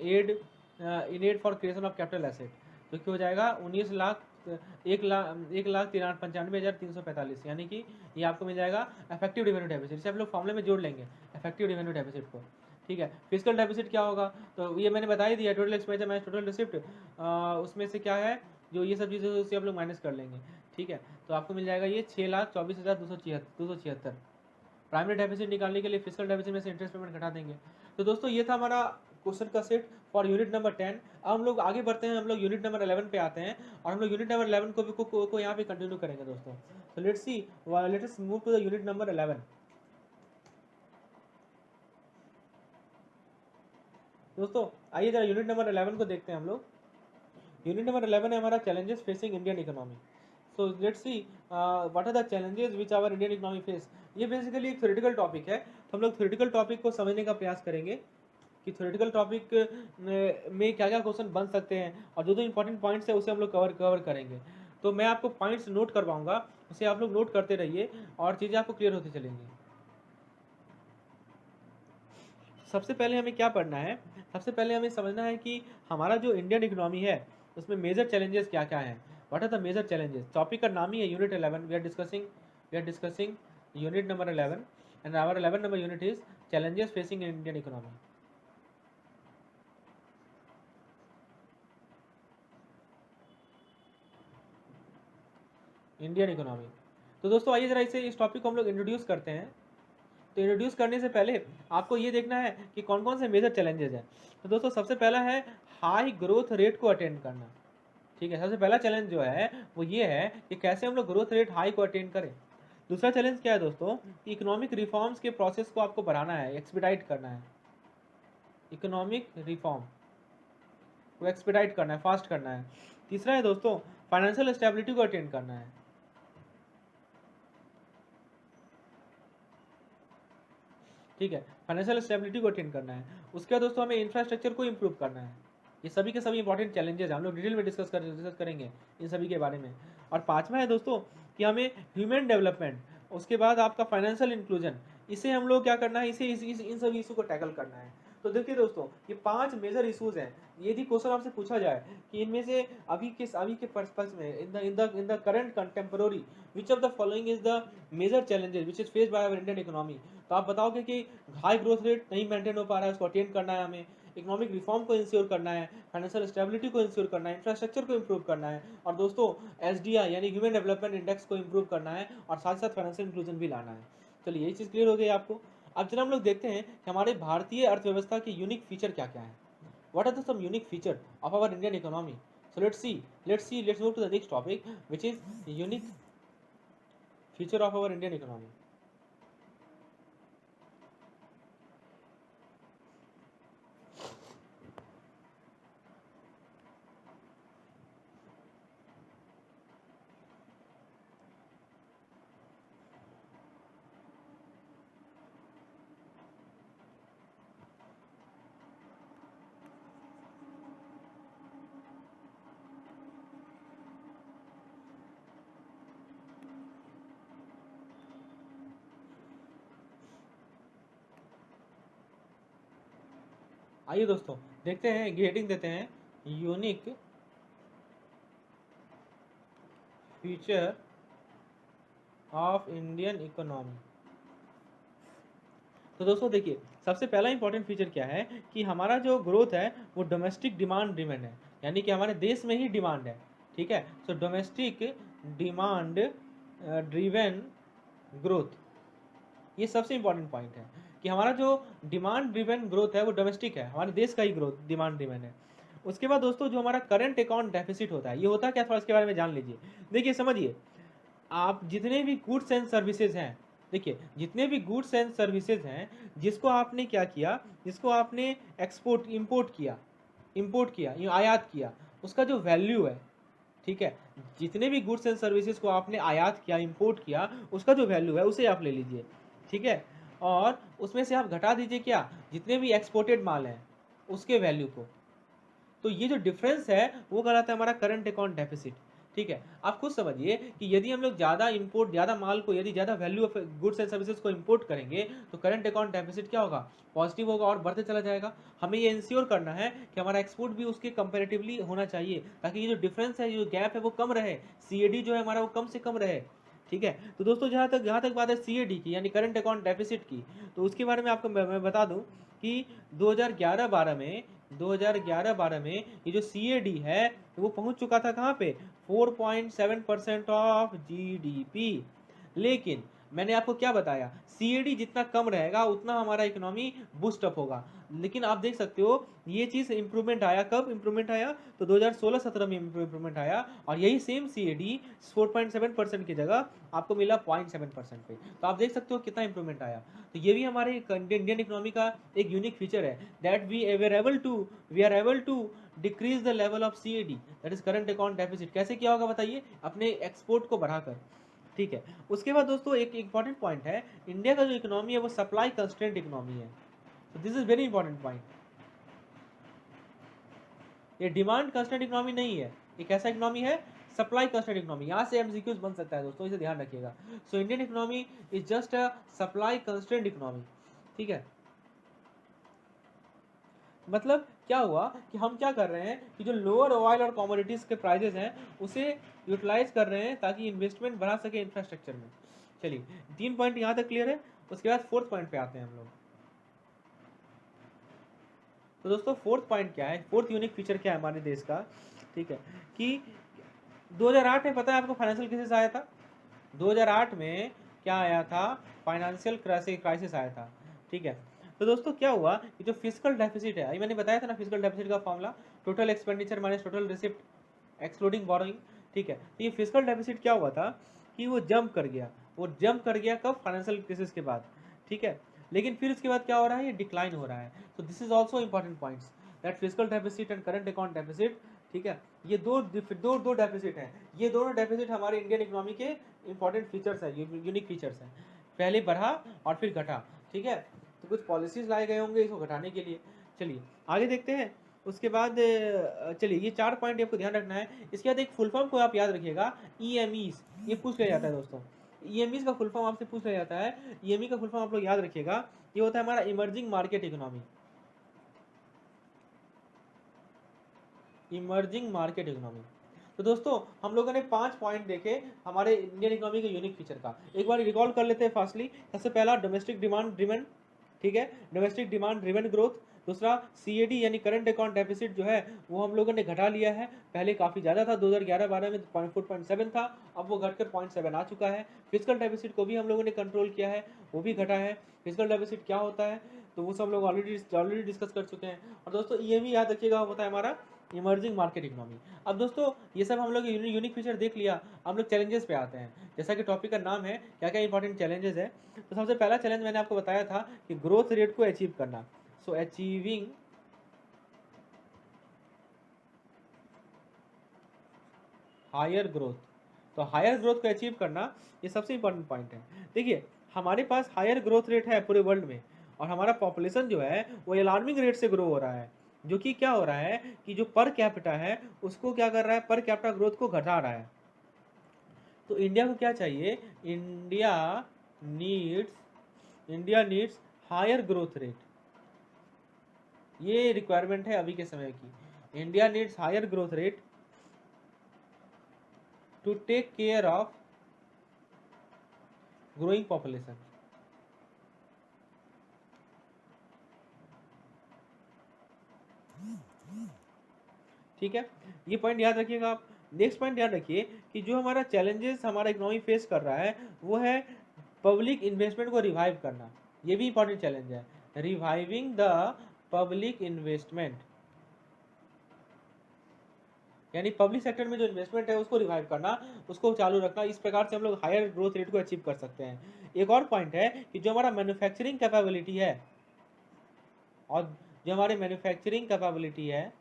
aid for creation of capital asset. तो क्या हो जाएगा 1,95,345,345, यानी कि ये आपको मिल जाएगा इफेक्टिव रेवेन्यू डेफिसिट। इसे आप लोग फॉर्मूले में जोड़ लेंगे इफेक्टिव रेवेन्यू डेफिसिट को, ठीक है। फिजिकल डेफिसिट क्या होगा? तो ये मैंने बता ही दिया, total expenditure minus total receipt, उसमें से क्या है जो ये सब चीज़ें उससे आप लोग माइनस कर लेंगे, ठीक है। तो आपको मिल जाएगा ये 6,24,276। प्राइमरी डेफिसिट निकालने के लिए फिजिकल डेफिसिट में से इंटरेस्ट पेमेंट घटा देंगे। तो दोस्तों ये था हमारा क्वेश्चन का सेट फॉर यूनिट नंबर 10। अब हम लोग आगे बढ़ते हैं, हम लोग यूनिट नंबर 11 पे आते हैं और हम लोग यूनिट नंबर 11 को भी को यहाँ पे कंटिन्यू करेंगे दोस्तों। तो let us move to the unit number 11। दोस्तों आइए जरा यूनिट नंबर 11 को देखते हैं हम लोग। यूनिट नंबर 11 है हमारा challenges facing Indian economy. So let's see what are the challenges which our Indian economy face. ये बेसिकली एक थ्योरेटिकल टॉपिक है, तो हम लोग थ्योरेटिकल टॉपिक को समझने का प्रयास करेंगे कि थ्योरेटिकल टॉपिक में क्या क्या क्वेश्चन बन सकते हैं और जो इंपॉर्टेंट पॉइंट्स है उसे हम लोग कवर करेंगे। तो मैं आपको पॉइंट्स नोट करवाऊंगा, उसे आप लोग नोट करते रहिए और चीज़ें आपको क्लियर होती चलेंगी। सबसे पहले हमें क्या पढ़ना है? सबसे पहले हमें समझना है कि हमारा जो इंडियन इकोनॉमी है उसमें मेजर चैलेंजेस क्या क्या हैं। What are the major challenges? Topic का नाम ही है unit 11। We are discussing unit number 11 and our 11 number unit is challenges facing Indian economy. Indian economy. तो दोस्तों आइए जरा इस टॉपिक को हम लोग इंट्रोड्यूस करते हैं। तो इंट्रोड्यूस करने से पहले आपको ये देखना है कि कौन कौन से मेजर चैलेंजेस हैं। तो दोस्तों सबसे पहला है हाई ग्रोथ रेट को अटेंड करना, ठीक है। सबसे पहला चैलेंज जो है वो ये है कि कैसे हम लोग ग्रोथ रेट हाई को अटेंड करें। दूसरा चैलेंज क्या है दोस्तों? इकोनॉमिक रिफॉर्म्स के प्रोसेस को आपको बढ़ाना है, एक्सपीडाइट करना है। इकोनॉमिक रिफॉर्म को एक्सपीडाइट करना है, फास्ट करना है। तीसरा है दोस्तों फाइनेंशियल स्टेबिलिटी को अटेंड करना है। ठीक है, फाइनेंशियल स्टेबिलिटी को अटेंड करना है। उसके बाद दोस्तों हमें इंफ्रास्ट्रक्चर को इंप्रूव करना है। ये सभी के सभी इंपॉर्टेंट चैलेंजेस हैं, हम लोग डिटेल में डिस्कस करेंगे इन सभी के बारे में। और पांचवा है दोस्तों कि हमें ह्यूमन डेवलपमेंट, उसके बाद आपका फाइनेंशियल इंक्लूजन, इसे हम लोग क्या करना है, इन सभी इशू को टैकल करना है। तो देखिए दोस्तों ये 5 मेजर इशूज हैं। यदि क्वेश्चन आपसे पूछा जाए कि इनमें से अभी के पर्पस में in the current contemporary which of the following is the major challenges which is faced by our Indian economy, तो आप बताओगे कि हाई ग्रोथ रेट नहीं मेंटेन हो पा रहा है, उसको अटेंड करना है हमें, इकोनॉमिक रिफॉर्म को इंश्योर करना है, फाइनेंशियल स्टेबिलिटी को इंश्योर करना है, इंफ्रास्ट्रक्चर को इंप्रूव करना है, और दोस्तों एसडीआई यानी ह्यूमन डेवलपमेंट इंडेक्स को इंप्रूव करना है, और साथ साथ फाइनेंशियल इंक्लूजन भी लाना है। चलिए यही चीज़ क्लियर हो गई आपको। अब जरा हम लोग देखते हैं कि हमारे भारतीय अर्थव्यवस्था के यूनिक फीचर क्या क्या है। What are the some unique feature of our Indian economy? So let's move to the next topic which is unique feature of our Indian economy. आइए दोस्तों देखते हैं, हेडिंग देते हैं unique feature of Indian economy. तो दोस्तों देखिए सबसे पहला इंपॉर्टेंट फीचर क्या है कि हमारा जो ग्रोथ है वो डोमेस्टिक डिमांड ड्रिवन है, यानी कि हमारे देश में ही डिमांड है, ठीक है। सो डोमेस्टिक डिमांड ड्रिवन ग्रोथ, ये सबसे इंपॉर्टेंट पॉइंट है कि हमारा जो डिमांड ड्रिवन ग्रोथ है वो डोमेस्टिक है, हमारे देश का ही ग्रोथ डिमांड ड्रिवन है। उसके बाद दोस्तों जो हमारा करंट अकाउंट डेफिसिट होता है, ये होता है क्या, थोड़ा इसके बारे में जान लीजिए। देखिए समझिए, आप जितने भी गुड्स एंड सर्विसेज हैं देखिए जितने भी गुड्स एंड सर्विसेज हैं, जिसको आपने क्या किया, जिसको आपने इंपोर्ट किया, आयात किया, उसका जो वैल्यू है, ठीक है, जितने भी गुड्स एंड सर्विसेज को आपने आयात किया, इंपोर्ट किया, उसका जो वैल्यू है उसे आप ले लीजिए, ठीक है, और उसमें से आप घटा दीजिए क्या, जितने भी एक्सपोर्टेड माल हैं उसके वैल्यू को। तो ये जो डिफरेंस है वो कहलाता है हमारा करंट अकाउंट डेफिसिट, ठीक है। आप खुद समझिए कि यदि हम लोग ज़्यादा माल को, यदि ज़्यादा value of goods and services को इंपोर्ट करेंगे तो करंट अकाउंट डेफिसिट क्या होगा, पॉजिटिव होगा और बढ़ते चला जाएगा। हमें ये इंश्योर करना है कि हमारा एक्सपोर्ट भी उसके कंपेरेटिवली होना चाहिए, ताकि ये जो डिफरेंस है, जो गैप है वो कम रहे, सीएडी जो है हमारा वो कम से कम रहे, ठीक है। तो दोस्तों जहाँ तक बात है सीएडी की, यानी करंट अकाउंट डेफिसिट की, तो उसके बारे में आपको मैं बता दूं कि 2011-12 में ये जो सीएडी है वो पहुंच चुका था कहाँ पे, 4.7% ऑफ जीडीपी। लेकिन मैंने आपको क्या बताया, सीएडी जितना कम रहेगा उतना हमारा इकोनॉमी बूस्ट अप होगा। लेकिन आप देख सकते हो ये चीज़ इंप्रूवमेंट आया, कब इंप्रूवमेंट आया, तो 2016-17 में इंप्रूवमेंट आया, और यही सेम सीएडी 4.7% की जगह आपको मिला 0.7% पे। तो आप देख सकते हो कितना इंप्रूवमेंट आया। तो ये भी हमारे इंडियन इकोनॉमी का एक यूनिक फीचर है, that we are able to decrease the level of CAD, that is current account deficit. कैसे किया होगा बताइए, अपने एक्सपोर्ट को बढ़ाकर, ठीक है। उसके बाद दोस्तों एक इंपॉर्टेंट पॉइंट है, इंडिया का जो इकोनॉमी है वो सप्लाई कंस्ट्रेंट इकोनॉमी है। तो this is very important point. ये डिमांड कंस्ट्रेंट इकोनॉमी नहीं है, ये कैसा इकोनॉमी है, सप्लाई कंस्ट्रेंट इकोनॉमी। यहाँ से एमसीक्यूज बन सकता है दोस्तों, इसे ध्यान रखिएगा। So Indian economy is just a supply constraint economy, ठीक है। मतलब क्या हुआ कि हम क्या कर रहे हैं कि जो लोअर ऑयल और कमोडिटीज के प्राइजेस हैं उसे यूटिलाइज कर रहे हैं ताकि इन्वेस्टमेंट बढ़ा सके इंफ्रास्ट्रक्चर में। चलिए 3 पॉइंट यहाँ तक क्लियर है। उसके बाद 4th पॉइंट पे आते हैं हम लोग। तो दोस्तों 4th पॉइंट क्या है, 4th यूनिक फीचर क्या है हमारे देश का, ठीक है, कि 2008 में पता है आपको फाइनेंशियल क्राइसिस आया था। 2008 में क्या आया था, फाइनेंशियल क्राइसिस आया था, ठीक है। तो दोस्तों क्या हुआ कि जो फिजिकल डेफिसिट है, मैंने बताया था ना फिजिकल डेफिसिट का formula, total expenditure minus total receipt excluding borrowing, ठीक है। तो ये फिजिकल डेफिसिट क्या हुआ था कि वो जंप कर गया कब, फाइनेंशियल क्राइसिस के बाद, ठीक है। लेकिन फिर उसके बाद क्या हो रहा है, ये डिक्लाइन हो रहा है। तो this is also important points, that physical deficit and current account deficit, ठीक है। ये दो डेफिसिट हैं, ये दोनों डेफिसिट हमारे इंडियन इकोनॉमी के इंपॉर्टेंट फीचर्स हैं, यूनिक फीचर्स हैं। पहले बढ़ा और फिर घटा, ठीक है। तो कुछ पॉलिसीज लाए गए होंगे इसको घटाने के लिए। चलिए आगे देखते हैं। उसके बाद चलिए ये 4 पॉइंट आपको ध्यान रखना है। इसके बाद एक फुल फॉर्म को आप याद रखिएगा, ईएमईज, ये पूछ लिया जाता है दोस्तों। ईएमईज का फुल फॉर्म आपसे पूछ लिया जाता है, ईएमई का फुल फॉर्म आप लोग याद रखिएगा, ये होता है हमारा emerging market economy, emerging market economy. तो दोस्तों हम लोगों ने 5 पॉइंट देखे हमारे इंडियन इकोनॉमी के यूनिक फीचर का, एक बार रिकॉल कर लेते हैं फास्टली। सबसे पहला डोमेस्टिक डिमांड ड्रिवन, ठीक है, डोमेस्टिक डिमांड ड्रिवन ग्रोथ। दूसरा सीएडी यानी करंट अकाउंट डेफिसिट जो है वो हम लोगों ने घटा लिया है, पहले काफ़ी ज़्यादा था, 2011-12 में 4.7 था, अब वो घटकर 0.7 आ चुका है। फिजिकल डेफिसिट को भी हम लोगों ने कंट्रोल किया है, वो भी घटा है। फिजिकल डेफिसिट क्या होता है तो वो सब लोग ऑलरेडी डिस्कस कर चुके हैं। और दोस्तों ये भी याद रखिएगा होता है हमारा इमर्जिंग मार्केट इकोनॉमी। अब दोस्तों ये सब हम लोग यूनिक फीचर देख लिया, हम लोग चैलेंजेस पे आते हैं। जैसा कि टॉपिक का नाम है क्या क्या इंपॉर्टेंट चैलेंजेस है, तो सबसे पहला चैलेंज मैंने आपको बताया था कि ग्रोथ रेट को अचीव करना। सो अचीविंग हायर ग्रोथ, तो हायर ग्रोथ को अचीव करना ये सबसे इंपॉर्टेंट पॉइंट है। देखिए हमारे पास हायर ग्रोथ रेट है पूरे वर्ल्ड में, और हमारा पॉपुलेशन जो है वो अलार्मिंग रेट से ग्रो हो रहा है, जो कि क्या हो रहा है कि जो पर कैपिटा है उसको क्या कर रहा है, पर कैपिटा ग्रोथ को घटा रहा है। तो इंडिया को क्या चाहिए, India needs higher growth rate, ये रिक्वायरमेंट है अभी के समय की। India needs higher growth rate to take care of growing population, ठीक है। ये पॉइंट याद रखिएगा आप। नेक्स्ट पॉइंट याद रखिए कि जो हमारा चैलेंजेस हमारा इकोनॉमी फेस कर रहा है वो है पब्लिक इन्वेस्टमेंट को रिवाइव करना, ये भी इंपॉर्टेंट चैलेंज है, रिवाइविंग द पब्लिक इन्वेस्टमेंट। यानी पब्लिक सेक्टर में जो इन्वेस्टमेंट है उसको रिवाइव करना, उसको चालू रखना। इस प्रकार से हम लोग हायर ग्रोथ रेट को अचीव कर सकते हैं। एक और पॉइंट है कि जो हमारा मैन्युफैक्चरिंग कैपेबिलिटी है, और जो हमारी मैन्युफैक्चरिंग कैपेबिलिटी है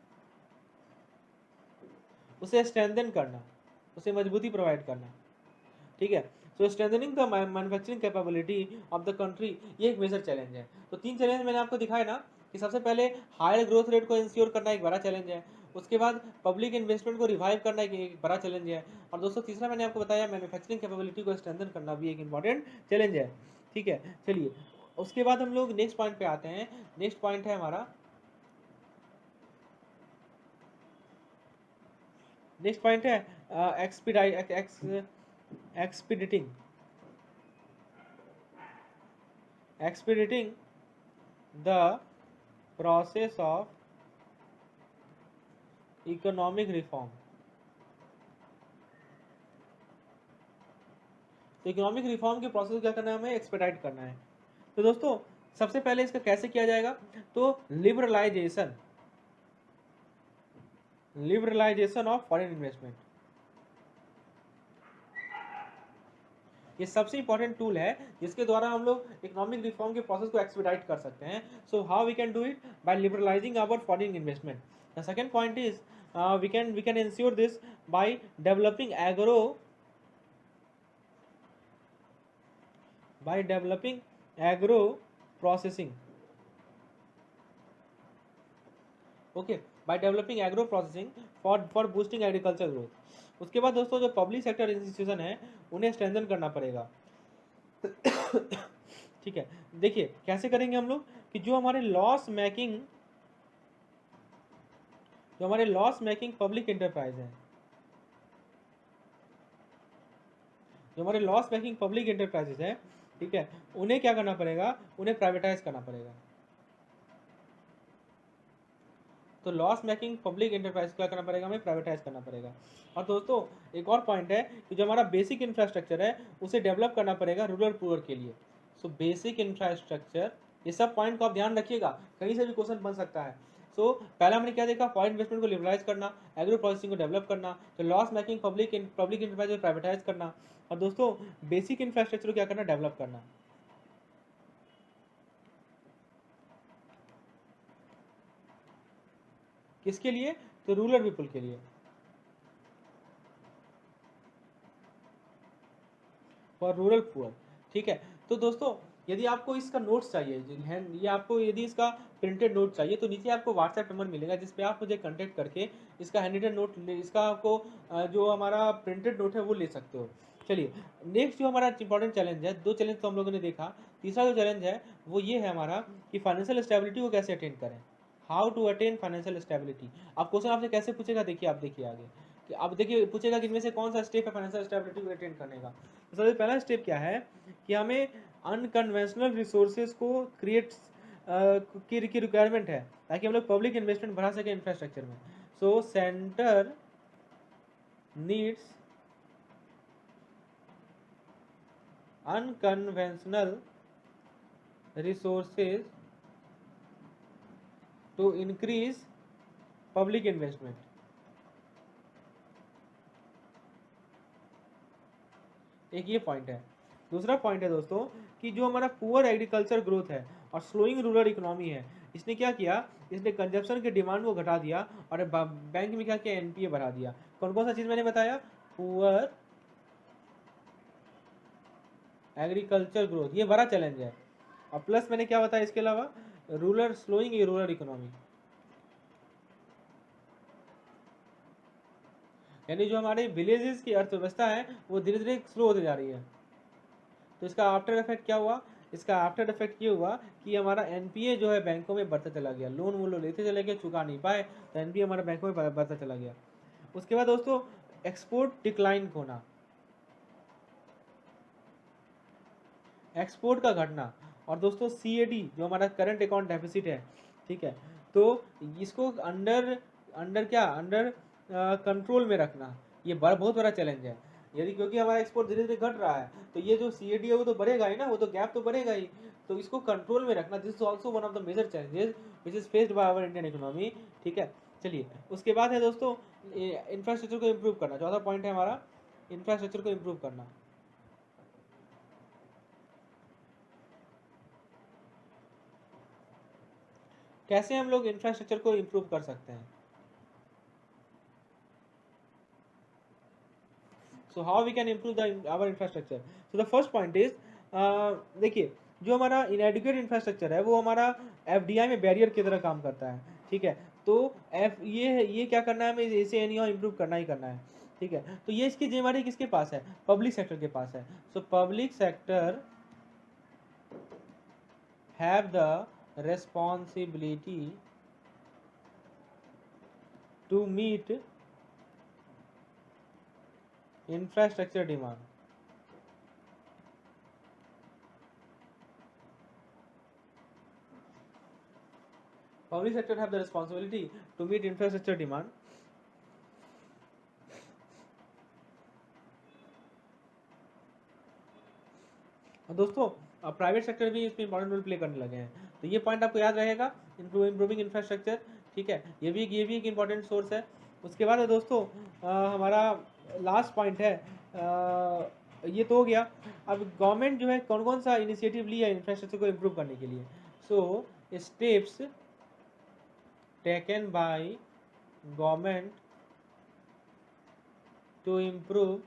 उसे स्ट्रेंथन करना, उसे मजबूती प्रोवाइड करना, ठीक है। So strengthening the manufacturing capability of the country, ये एक मेजर चैलेंज है। तो 3 चैलेंज मैंने आपको दिखाया ना, कि सबसे पहले हायर ग्रोथ रेट को इंश्योर करना एक बड़ा चैलेंज है, उसके बाद पब्लिक इन्वेस्टमेंट को रिवाइव करना एक बड़ा चैलेंज है, और दोस्तों तीसरा मैंने आपको बताया मैन्युफैक्चरिंग कैपेबिलिटी को स्ट्रेंथन करना भी एक इंपॉर्टेंट चैलेंज है, ठीक है। चलिए उसके बाद हम लोग नेक्स्ट पॉइंट पे आते हैं। नेक्स्ट पॉइंट है हमारा, नेक्स्ट पॉइंट है एक्सपीडिटिंग expediting the process of economic reform। तो इकोनॉमिक रिफॉर्म के प्रोसेस को क्या करना है, हमें एक्सपेडाइट करना है। तो दोस्तों सबसे पहले इसका कैसे किया जाएगा, तो लिबरलाइजेशन ऑफ फॉरेन इन्वेस्टमेंट, ये सबसे इंपॉर्टेंट टूल है जिसके द्वारा हम लोग इकोनॉमिक रिफॉर्म के प्रोसेस को एक्सपेडाइट कर सकते हैं। So how we can do it, by liberalising our foreign investment. The second point is we can ensure this by developing agro processing, okay, by developing agro processing for boosting agriculture growth. उसके बाद दोस्तों जो public sector institution है उन्हें strengthen करना पड़ेगा। ठीक है, देखिए कैसे करेंगे हम लोग, कि जो हमारे लॉस मेकिंग पब्लिक एंटरप्राइज है, जो हमारे लॉस मेकिंग पब्लिक एंटरप्राइजेस है, ठीक है, उन्हें क्या करना पड़ेगा, उन्हें प्राइवेटाइज करना पड़ेगा। तो लॉस मेकिंग पब्लिक एंटरप्राइज क्या करना पड़ेगा, हमें प्राइवेटाइज करना पड़ेगा। और दोस्तों एक और पॉइंट है कि जो हमारा बेसिक इंफ्रास्ट्रक्चर है उसे डेवलप करना पड़ेगा रूरल पुअर के लिए। सो बेसिक इंफ्रास्ट्रक्चर, ये सब पॉइंट को आप ध्यान रखिएगा, कहीं से भी क्वेश्चन बन सकता है। सो पहला हमने क्या देखा, फॉरेन इन्वेस्टमेंट को लिबरलाइज करना, एग्रो प्रोसेसिंग को डेवलप करना, तो लॉस मेकिंग पब्लिक एंटरप्राइज को प्राइवेटाइज करना, और दोस्तों बेसिक इंफ्रास्ट्रक्चर को क्या करना, डेवलप करना। किसके लिए, तो रूरल पीपल के लिए, फॉर रूरल पुअर, ठीक है। तो दोस्तों यदि आपको इसका नोट्स चाहिए, ये आपको यदि इसका प्रिंटेड नोट चाहिए तो नीचे आपको व्हाट्सएप नंबर मिलेगा जिस पे आप मुझे कांटेक्ट करके इसका हैंडरिटन नोट इसका आपको जो हमारा प्रिंटेड नोट है वो ले सकते हो। चलिए नेक्स्ट जो हमारा इंपॉर्टेंट चैलेंज है, 2 चैलेंज तो हम लोगों ने देखा, तीसरा जो चैलेंज है वो ये है हमारा कि फाइनेंशियल स्टेबिलिटी को कैसे अटेन करें, how to attain financial stability. अब क्वेश्चन आपसे कैसे पूछेगा, देखिए आप देखिए आगे, कि अब देखिए पूछेगा कि इनमें से कौन सा स्टेप है फाइनेंशियल स्टेबिलिटी को अटेन करने का। तो सबसे पहला स्टेप क्या है कि हमें अनकन्वेंशनल रिसोर्सेज को क्रिएट की रिक्वायरमेंट है ताकि हम लोग पब्लिक इन्वेस्टमेंट बढ़ा सकें इंफ्रास्ट्रक्चर में। So centre needs unconventional resources to increase public investment. एक ये पॉइंट है। दूसरा पॉइंट है दोस्तों कि जो हमारा पुअर एग्रीकल्चर ग्रोथ है और स्लोइंग रूरल इकोनॉमी है, इसने क्या किया, इसने कंजप्शन के डिमांड को घटा दिया और बैंक में क्या किया, एनपीए बढ़ा दिया। कौन कौन सा चीज मैंने बताया, पुअर एग्रीकल्चर ग्रोथ, ये बड़ा चैलेंज है। और प्लस मैंने क्या बताया इसके अलावा, रूरल स्लोइंग रूरल इकोनॉमी, यानी जो हमारे विलेजेस की अर्थव्यवस्था है वो धीरे धीरे स्लो होती जा रही है। तो इसका आफ्टर इफेक्ट क्या हुआ, इसका आफ्टर इफेक्ट ये हुआ कि हमारा एनपीए जो है बैंकों में बढ़ता चला गया, लोन वो लोग लेते चले गए, चुका नहीं पाए, तो एनपीए हमारे बैंकों में बढ़ता चला गया। उसके बाद दोस्तों एक्सपोर्ट डिक्लाइन होना, एक्सपोर्ट का घटना, और दोस्तों सीएडी जो हमारा करंट अकाउंट डेफिसिट है, ठीक है, तो इसको अंडर कंट्रोल में रखना, ये बहुत बड़ा चैलेंज है। यदि क्योंकि हमारा एक्सपोर्ट धीरे धीरे घट रहा है तो ये जो सीएडी है वो तो बढ़ेगा ही ना, वो तो गैप तो बढ़ेगा ही, तो इसको कंट्रोल में रखना, this is also one of the major challenges which is faced by our Indian economy, ठीक है। चलिए उसके बाद है दोस्तों इंफ्रास्ट्रक्चर को इम्प्रूव करना। चौथा पॉइंट है हमारा इंफ्रास्ट्रक्चर को इम्प्रूव करना। कैसे हम लोग इंफ्रास्ट्रक्चर को इम्प्रूव कर सकते हैं? So how we can improve the our infrastructure? So the first point is, देखिए जो हमारा इनएडुकेट इंफ्रास्ट्रक्चर है वो हमारा एफडीआई में बैरियर की तरह काम करता है, ठीक है। तो ये क्या करना है, हमें इसे एनी हाउ इम्प्रूव करना ही करना है, ठीक है। तो ये इसकी जिम्मेदारी किसके पास है? पब्लिक सेक्टर के पास है। So public sector have the responsibility to meet infrastructure demand. Public sector have the responsibility to meet infrastructure demand. दोस्तों अब प्राइवेट सेक्टर भी इसमें इंपॉर्टेंट रोल प्ले करने लगे हैं, तो ये पॉइंट आपको याद रहेगा, इम्प्रूविंग इंफ्रास्ट्रक्चर, ठीक है। ये भी एक इंपॉर्टेंट सोर्स है। उसके बाद है दोस्तों हमारा लास्ट पॉइंट है, ये तो हो गया। अब गवर्नमेंट जो है कौन कौन सा इनिशिएटिव लिया है इंफ्रास्ट्रक्चर को इम्प्रूव करने के लिए? So steps taken by government to improve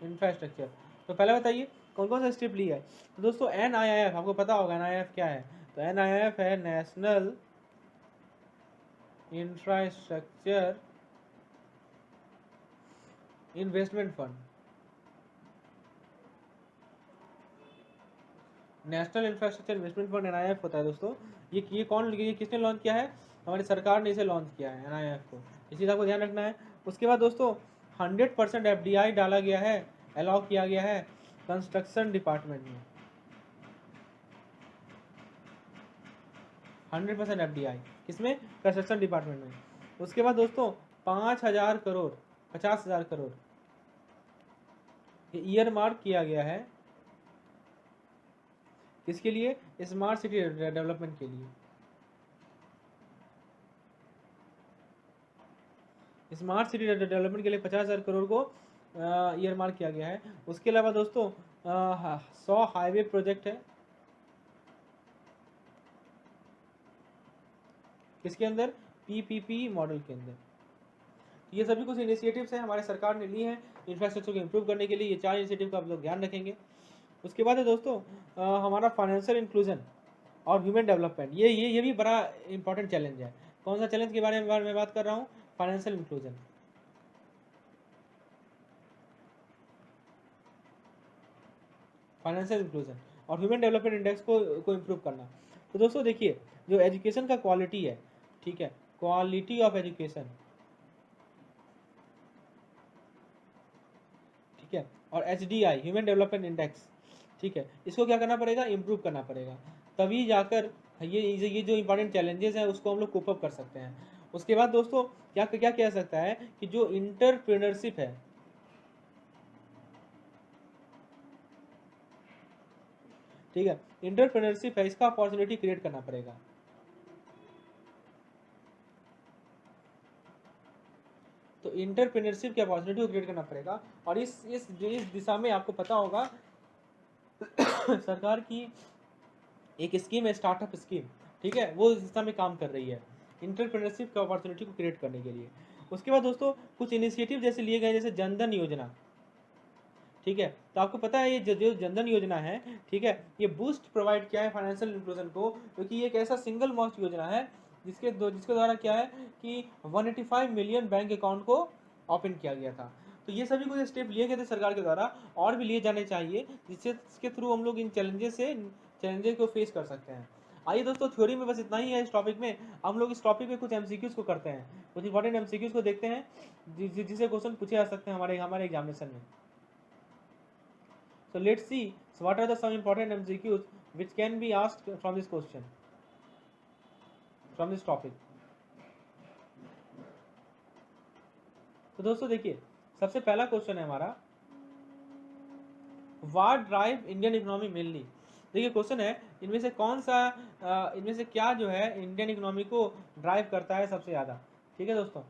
infrastructure. तो पहले बताइए कौन कौन सा स्टेप लिया है? तो दोस्तों NIIF, आपको पता होगा NIIF क्या है? तो NIIF है national infrastructure investment fund. National infrastructure investment fund NIIF होता है दोस्तों। ये किसने लॉन्च किया है? हमारी सरकार ने इसे लॉन्च किया है NIIF को, इस चीज़ आपको ध्यान रखना है। उसके बाद दोस्तों 100% FDI डाला गया है, अलाउ किया गया है कंस्ट्रक्शन डिपार्टमेंट में। 100% FDI किसमें? कंस्ट्रक्शन डिपार्टमेंट में। उसके बाद दोस्तों 5,000 करोड़ 50,000 करोड़ ईयर मार्क किया गया है किसके लिए? स्मार्ट सिटी डेवलपमेंट के लिए। स्मार्ट सिटी डेवलपमेंट के लिए 50,000 करोड़ को ईयर मार्क किया गया है। उसके अलावा दोस्तों 100 हाईवे प्रोजेक्ट है किसके अंदर? PPP मॉडल के अंदर। ये सभी कुछ इनिशिएटिव्स हैं हमारे सरकार ने ली हैं इंफ्रास्ट्रक्चर को इम्प्रूव करने के लिए। ये 4 इनिशिएटिव का आप लोग ध्यान रखेंगे। उसके बाद है दोस्तों हमारा फाइनेंशियल इंक्लूजन और ह्यूमन डेवलपमेंट। ये भी बड़ा इंपॉर्टेंट चैलेंज है। कौन सा चैलेंज के बारे में बात कर रहा हूँ? Financial inclusion. फाइनेंशियल इंक्लूजन और ह्यूमन डेवलपमेंट इंडेक्स को इम्प्रूव करना। तो दोस्तों देखिए जो एजुकेशन का क्वालिटी है, ठीक है, क्वालिटी ऑफ एजुकेशन, ठीक है, और HDI ह्यूमन डेवलपमेंट इंडेक्स, ठीक है, इसको क्या करना पड़ेगा? इम्प्रूव करना पड़ेगा, तभी जाकर ये जो इंपॉर्टेंट चैलेंजेस हैं उसको हम लोग कोप अप कर सकते हैं। उसके बाद दोस्तों क्या क्या कह सकता है कि जो इंटरप्रेन्योरशिप है, ठीक है, इंटरप्रेन्योरशिप है, इसका अपॉर्चुनिटी क्रिएट करना पड़ेगा। तो इंटरप्रेन्योरशिप की अपॉर्चुनिटी को क्रिएट करना पड़ेगा। और इस दिशा में आपको पता होगा सरकार की एक स्कीम है, स्टार्टअप स्कीम, ठीक है, वो इस दिशा में काम कर रही है इंटरप्रेन्योरशिप की अपॉर्चुनिटी को क्रिएट करने के लिए। उसके बाद दोस्तों कुछ इनिशिएटिव जैसे लिए गए, जैसे जनधन योजना, ठीक है। तो आपको पता है ये जो जनधन योजना है, ठीक है, ये बूस्ट प्रोवाइड किया है फाइनेंशियल इंक्लूजन को, क्योंकि ये एक ऐसा सिंगल मोस्ट योजना है जिसके द्वारा क्या है कि 185 मिलियन बैंक अकाउंट को ओपन किया गया था। तो ये सभी कुछ स्टेप लिए गए थे सरकार के द्वारा, और भी लिए जाने चाहिए, जिसके थ्रू हम लोग इन चैलेंजेस को फेस कर सकते हैं। आइए दोस्तों थ्योरी में बस इतना ही है इस टॉपिक में। हम लोग इस टॉपिक में कुछ MCQs को करते हैं, कुछ इंपॉर्टेंट MCQs को देखते हैं जिसे क्वेश्चन पूछे जा सकते हैं हमारे एग्जामिनेशन में। So let's see what are the some important MCQs which can be asked from this question, from this topic. तो दोस्तों देखिए सबसे पहला क्वेश्चन है हमारा, what drive Indian economy mainly. देखिए क्वेश्चन है, इनमें से कौन सा इनमें से क्या जो है इंडियन इकोनॉमी को ड्राइव करता है सबसे ज़्यादा। ठीक है दोस्तों,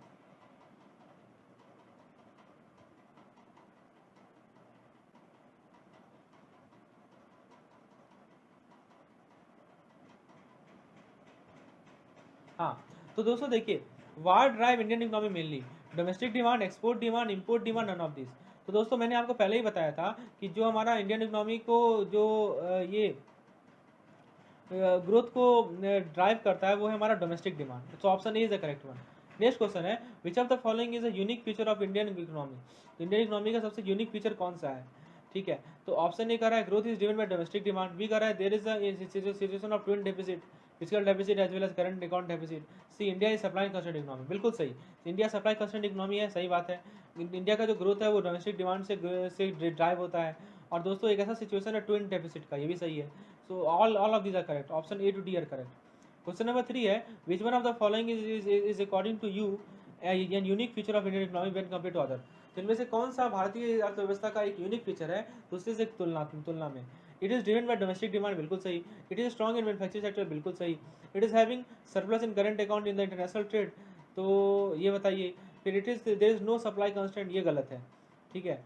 हाँ, तो दोस्तों देखिए, what drive Indian economy mainly, domestic demand, export demand, import demand, none of this. तो दोस्तों मैंने आपको पहले ही बताया था कि जो हमारा इंडियन इकोनॉमी को जो ये ग्रोथ को ड्राइव करता है वो है हमारा डोमेस्टिक डिमांड। तो option A is the correct one. Next question है, which of the following is a unique feature of Indian economy. Indian economy का सबसे यूनिक फीचर कौन सा है। ठीक है, तो ऑप्शन ए कर रहा है growth is driven by domestic demand, B कर रहा है there is a situation of twin deficit, physical deficit as well as current account deficit, C India is supply constraint economy. बिल्कुल सही, इंडिया सप्लाई कंस्ट्रेंट इकोनॉमी है, सही बात है। India का जो ग्रोथ है वो डोमेस्टिक डिमांड से ड्राइव होता है। और दोस्तों एक ऐसा सिचुएशन है ट्विन डेफिसिट का, ये भी सही है। So all of these are correct, option A to D are correct. Question number 3 है, which one of the following is according to you an unique feature of Indian economy when compare to other. तो इनमें से कौन सा भारतीय अर्थव्यवस्था का एक यूनिक फीचर है दूसरे से तुलना में। It is driven by domestic demand, बिल्कुल सही। It is strong in manufacturing sector, बिल्कुल सही। It is having surplus in current account in the international trade, तो ये बताइए। फिर it is there is no supply constraint, ये गलत है। ठीक है,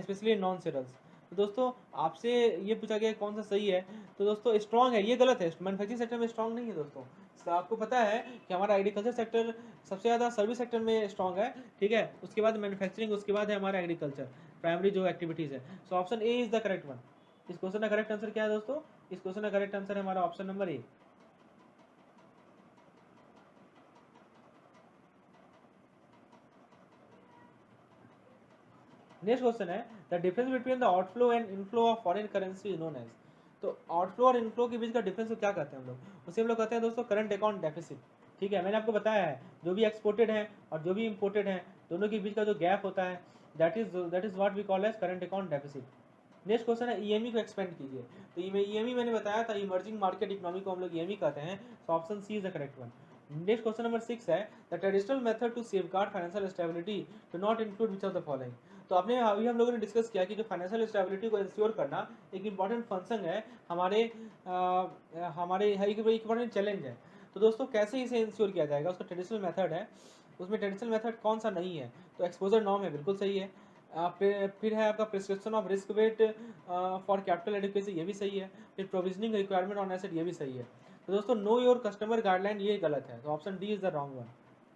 स्पेशली नॉन सेरल्स। तो दोस्तों आपसे ये पूछा गया कौन सा सही है, तो दोस्तों स्ट्रॉन्ग है, ये गलत है। मैन्युफैक्चरिंग सेक्टर में स्ट्रॉन्ग नहीं है दोस्तों। तो आपको पता है कि हमारा एग्रीकल्चर सेक्टर सबसे ज़्यादा सर्विस सेक्टर में स्ट्रॉन्ग है। ठीक है, उसके बाद मैन्युफैक्चरिंग, उसके बाद है हमारा एग्रीकल्चर, प्राइमरी जो एक्टिविटीज़ है। So option A is the correct one. इस क्वेश्चन का करेक्ट आंसर क्या है दोस्तों, इस क्वेश्चन का करेक्ट आंसर है हमारा option number A. Next question है, the difference between the outflow and inflow of foreign currency is known as. तो आउटफ्लो और इनफ्लो के बीच का डिफरेंस को क्या कहते हैं हम लोग, उसे हम लोग कहते हैं दोस्तों करंट अकाउंट डेफिसिट। ठीक है, मैंने आपको बताया है जो भी एक्सपोर्टेड है और जो भी इंपोर्टेड है दोनों के बीच का जो गैप होता है that is what we call as current account deficit. Next question है, ईएमई को एक्सपेंड कीजिए। तो ईएमई मैंने बताया था इमर्जिंग मार्केट इकोनॉमी को हम लोग ईएमई कहते हैं। So option C is the correct one. Next question number 6 है, the traditional method to safeguard financial stability do not include which of the following. तो आपने अभी हम लोगों ने डिस्कस किया कि जो फाइनेंशियल स्टेबिलिटी को इंश्योर करना एक इंपॉर्टेंट फंक्शन है हमारे एक इंपॉर्टेंट चैलेंज है। तो दोस्तों कैसे इसे इंश्योर किया जाएगा, उसका ट्रेडिशनल मेथड है, उसमें ट्रेडिशनल मेथड कौन सा नहीं है। तो एक्सपोजर नॉर्म है, बिल्कुल सही है। फिर है आपका prescription of risk wait for capital adequacy, ये भी सही है। फिर प्रोविजनिंग रिक्वायरमेंट ऑन एसेट, ये भी सही है। तो दोस्तों नो योर कस्टमर गाइडलाइन ये गलत है, तो option D is the wrong one.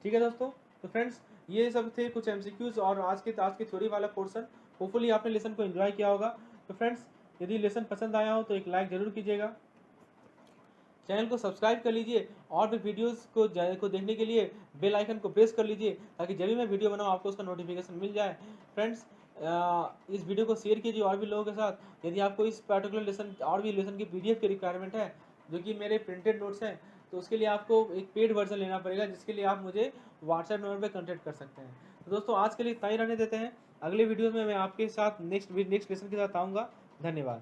ठीक है दोस्तों, तो फ्रेंड्स ये सब थे कुछ एमसीक्यूज और आज के थ्योरी वाला पोर्शन। होपफुली आपने लेसन को एंजॉय किया होगा। तो फ्रेंड्स यदि लेसन पसंद आया हो तो एक लाइक जरूर कीजिएगा, चैनल को सब्सक्राइब कर लीजिए और भी वीडियोस को देखने के लिए बेल आइकन को प्रेस कर लीजिए ताकि जब भी मैं वीडियो बनाऊँ आपको उसका नोटिफिकेशन मिल जाए। फ्रेंड्स इस वीडियो को शेयर कीजिए और भी लोगों के साथ। यदि आपको इस पर्टिकुलर लेसन और भी लेसन की पीडीएफ की रिक्वायरमेंट है जो कि मेरे प्रिंटेड नोट्स हैं, तो उसके लिए आपको एक पेड वर्जन लेना पड़ेगा, जिसके लिए आप मुझे व्हाट्सएप नंबर पर कॉन्टैक्ट कर सकते हैं। तो दोस्तों आज के लिए इतना ही रहने देते हैं, अगले वीडियो में मैं आपके साथ नेक्स्ट लेसन के साथ आऊँगा। धन्यवाद।